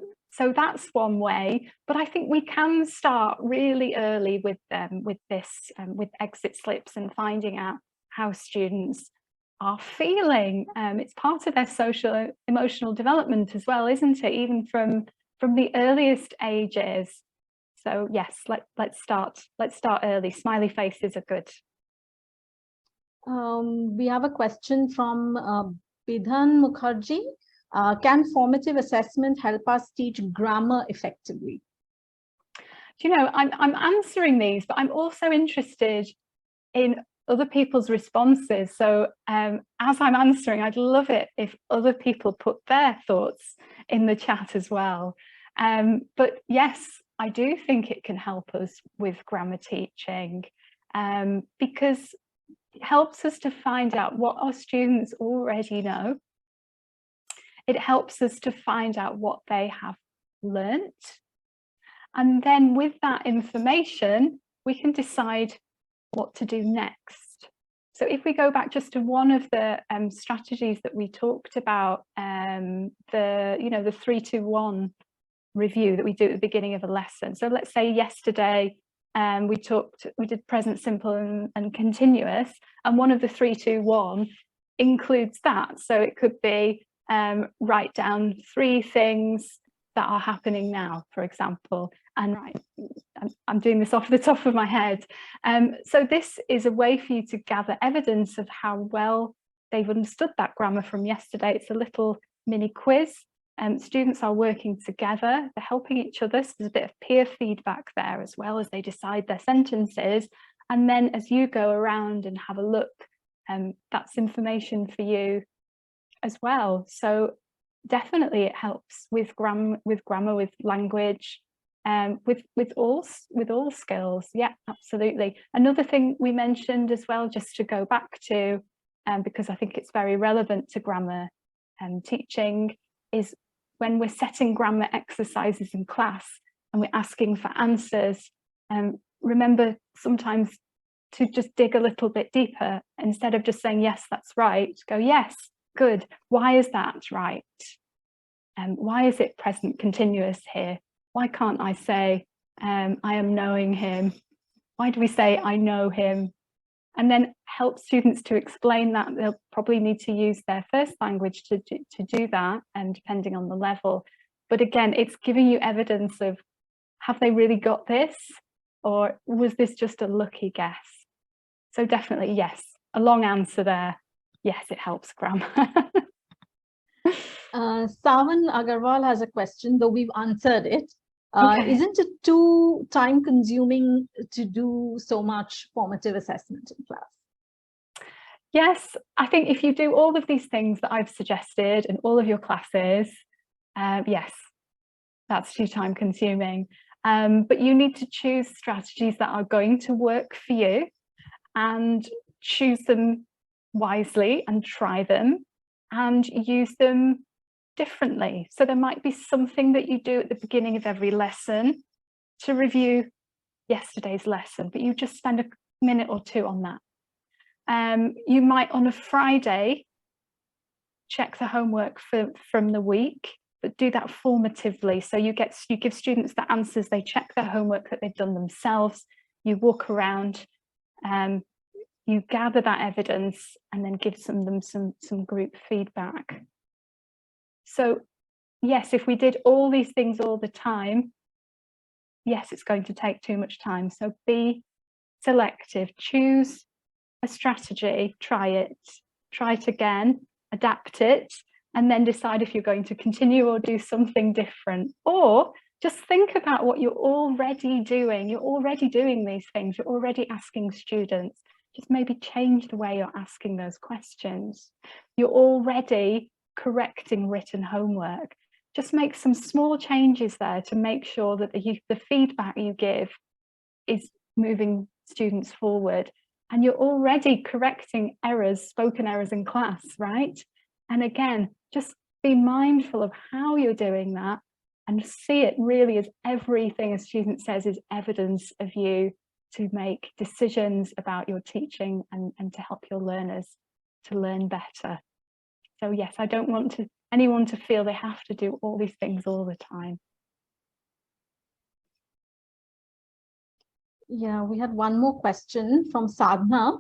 B: that's one way, but I think we can start really early with this, with exit slips, and finding out how students are feeling. It's part of their social emotional development as well, isn't it? Even from the earliest ages. So yes, let's start early. Smiley faces are good.
A: We have a question from Bidhan Mukherjee. Can formative assessment help us teach grammar effectively?
B: Do you know, I'm answering these, but I'm also interested in other people's responses. So as I'm answering, I'd love it if other people put their thoughts in the chat as well. But yes, I do think it can help us with grammar teaching, because it helps us to find out what our students already know. It helps us to find out what they have learnt. And then with that information, we can decide what to do next. So if we go back just to one of the strategies that we talked about, the 3-2-1 review that we do at the beginning of a lesson. So let's say yesterday we did present simple and continuous, and one of the 3-2-1 includes that. So it could be write down 3 things that are happening now, for example, and I'm doing this off the top of my head. So this is a way for you to gather evidence of how well they've understood that grammar from yesterday. It's a little mini quiz. Students are working together, they're helping each other, so there's a bit of peer feedback there as well as they decide their sentences. And then as you go around and have a look, that's information for you as well. So definitely it helps with grammar, with language, with all skills. Yeah, absolutely. Another thing we mentioned as well, just to go back to, because I think it's very relevant to grammar teaching, is when we're setting grammar exercises in class and we're asking for answers, remember sometimes to just dig a little bit deeper. Instead of just saying, yes, that's right, go, yes, good. Why is that right? And why is it present continuous here? Why can't I say, I am knowing him? Why do we say, I know him? And then help students to explain that. They'll probably need to use their first language to do that, and depending on the level. But again, it's giving you evidence of, have they really got this? Or was this just a lucky guess? So definitely, yes, a long answer there. Yes, it helps grammar.
A: Savan Agarwal has a question, though we've answered it.
B: Okay.
A: Isn't it too time consuming to do so much formative assessment in class?
B: Yes, I think if you do all of these things that I've suggested in all of your classes, yes, that's too time consuming. But you need to choose strategies that are going to work for you and choose them wisely and try them and use them differently. So there might be something that you do at the beginning of every lesson to review yesterday's lesson, but you just spend a minute or two on that. You might on a Friday check the homework from the week, but do that formatively. So you give students the answers, they check their homework that they've done themselves, you walk around, you gather that evidence and then give them some group feedback. So yes, if we did all these things all the time, yes, it's going to take too much time. So be selective, choose a strategy, try it again, adapt it, and then decide if you're going to continue or do something different. Or just think about what you're already doing. You're already doing these things. You're already asking students. Just maybe change the way you're asking those questions. You're already correcting written homework. Just make some small changes there to make sure that the feedback you give is moving students forward. And you're already correcting errors, spoken errors in class, right? And again, just be mindful of how you're doing that and see it really as everything a student says is evidence of you to make decisions about your teaching and to help your learners to learn better. So yes, I don't want anyone to feel they have to do all these things all the time.
A: Yeah, we had one more question from Sadhna.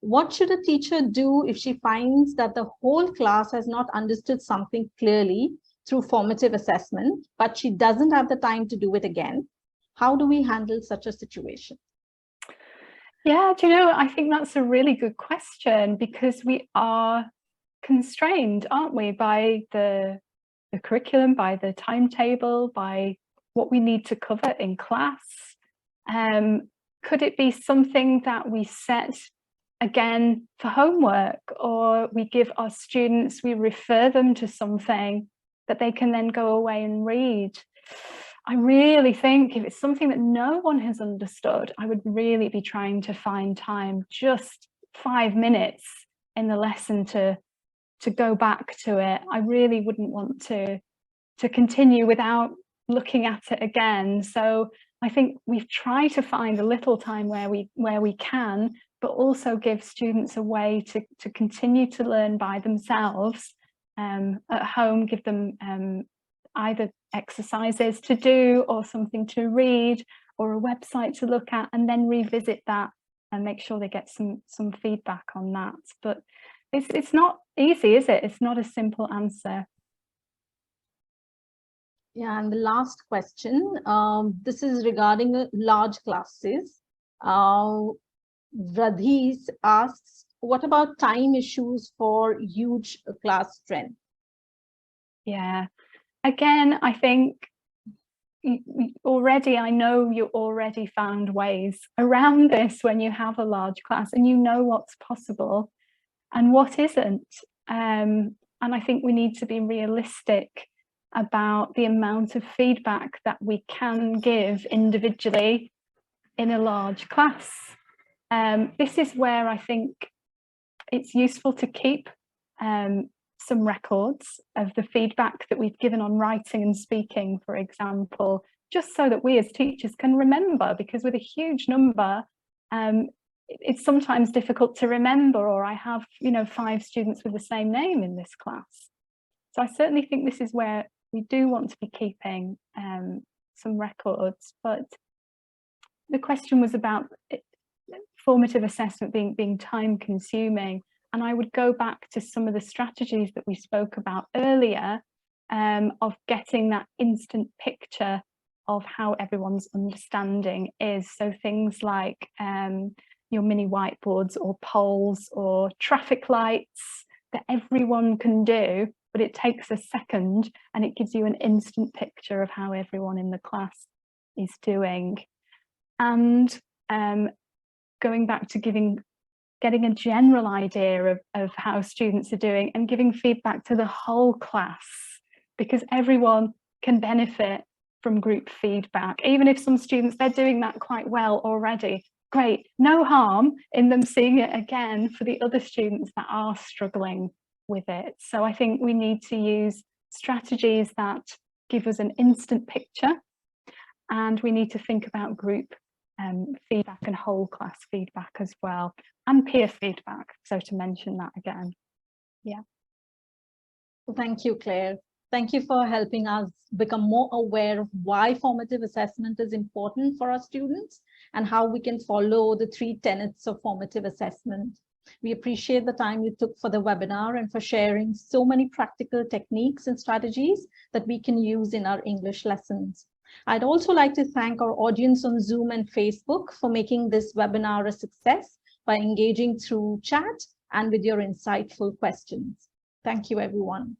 A: What should a teacher do if she finds that the whole class has not understood something clearly through formative assessment, but she doesn't have the time to do it again? How do we handle such a situation?
B: Yeah, do you know, I think that's a really good question because we are constrained, aren't we, by the curriculum, by the timetable, by what we need to cover in class. Could it be something that we set again for homework, or we give our students, we refer them to something that they can then go away and read? I really think if it's something that no one has understood, I would really be trying to find time, just 5 minutes in the lesson to go back to it. I really wouldn't want to continue without looking at it again. So I think we've tried to find a little time where we can, but also give students a way to continue to learn by themselves at home, give them either exercises to do or something to read or a website to look at, and then revisit that and make sure they get some feedback on that. But it's not easy, is it? It's not a simple answer.
A: Yeah, and the last question, this is regarding large classes. Radhis asks, what about time issues for huge class strength?
B: Yeah, again, I think already, I know you already found ways around this when you have a large class and you know what's possible and what isn't. And I think we need to be realistic about the amount of feedback that we can give individually in a large class. This is where I think it's useful to keep some records of the feedback that we've given on writing and speaking, for example, just so that we as teachers can remember, because with a huge number, it's sometimes difficult to remember, or I have, 5 students with the same name in this class. So I certainly think this is where we do want to be keeping some records, but the question was about formative assessment being time consuming. And I would go back to some of the strategies that we spoke about earlier of getting that instant picture of how everyone's understanding is. So things like your mini whiteboards or polls or traffic lights that everyone can do but it takes a second and it gives you an instant picture of how everyone in the class is doing. And going back to getting a general idea of how students are doing and giving feedback to the whole class, because everyone can benefit from group feedback. Even if some students, they're doing that quite well already, great, no harm in them seeing it again for the other students that are struggling with it. So I think we need to use strategies that give us an instant picture, and we need to think about group feedback and whole class feedback as well, and peer feedback, so to mention that again. Yeah.
A: Thank you, Claire. Thank you for helping us become more aware of why formative assessment is important for our students and how we can follow the 3 tenets of formative assessment. We appreciate the time you took for the webinar and for sharing so many practical techniques and strategies that we can use in our English lessons. I'd also like to thank our audience on Zoom and Facebook for making this webinar a success by engaging through chat and with your insightful questions. Thank you, everyone.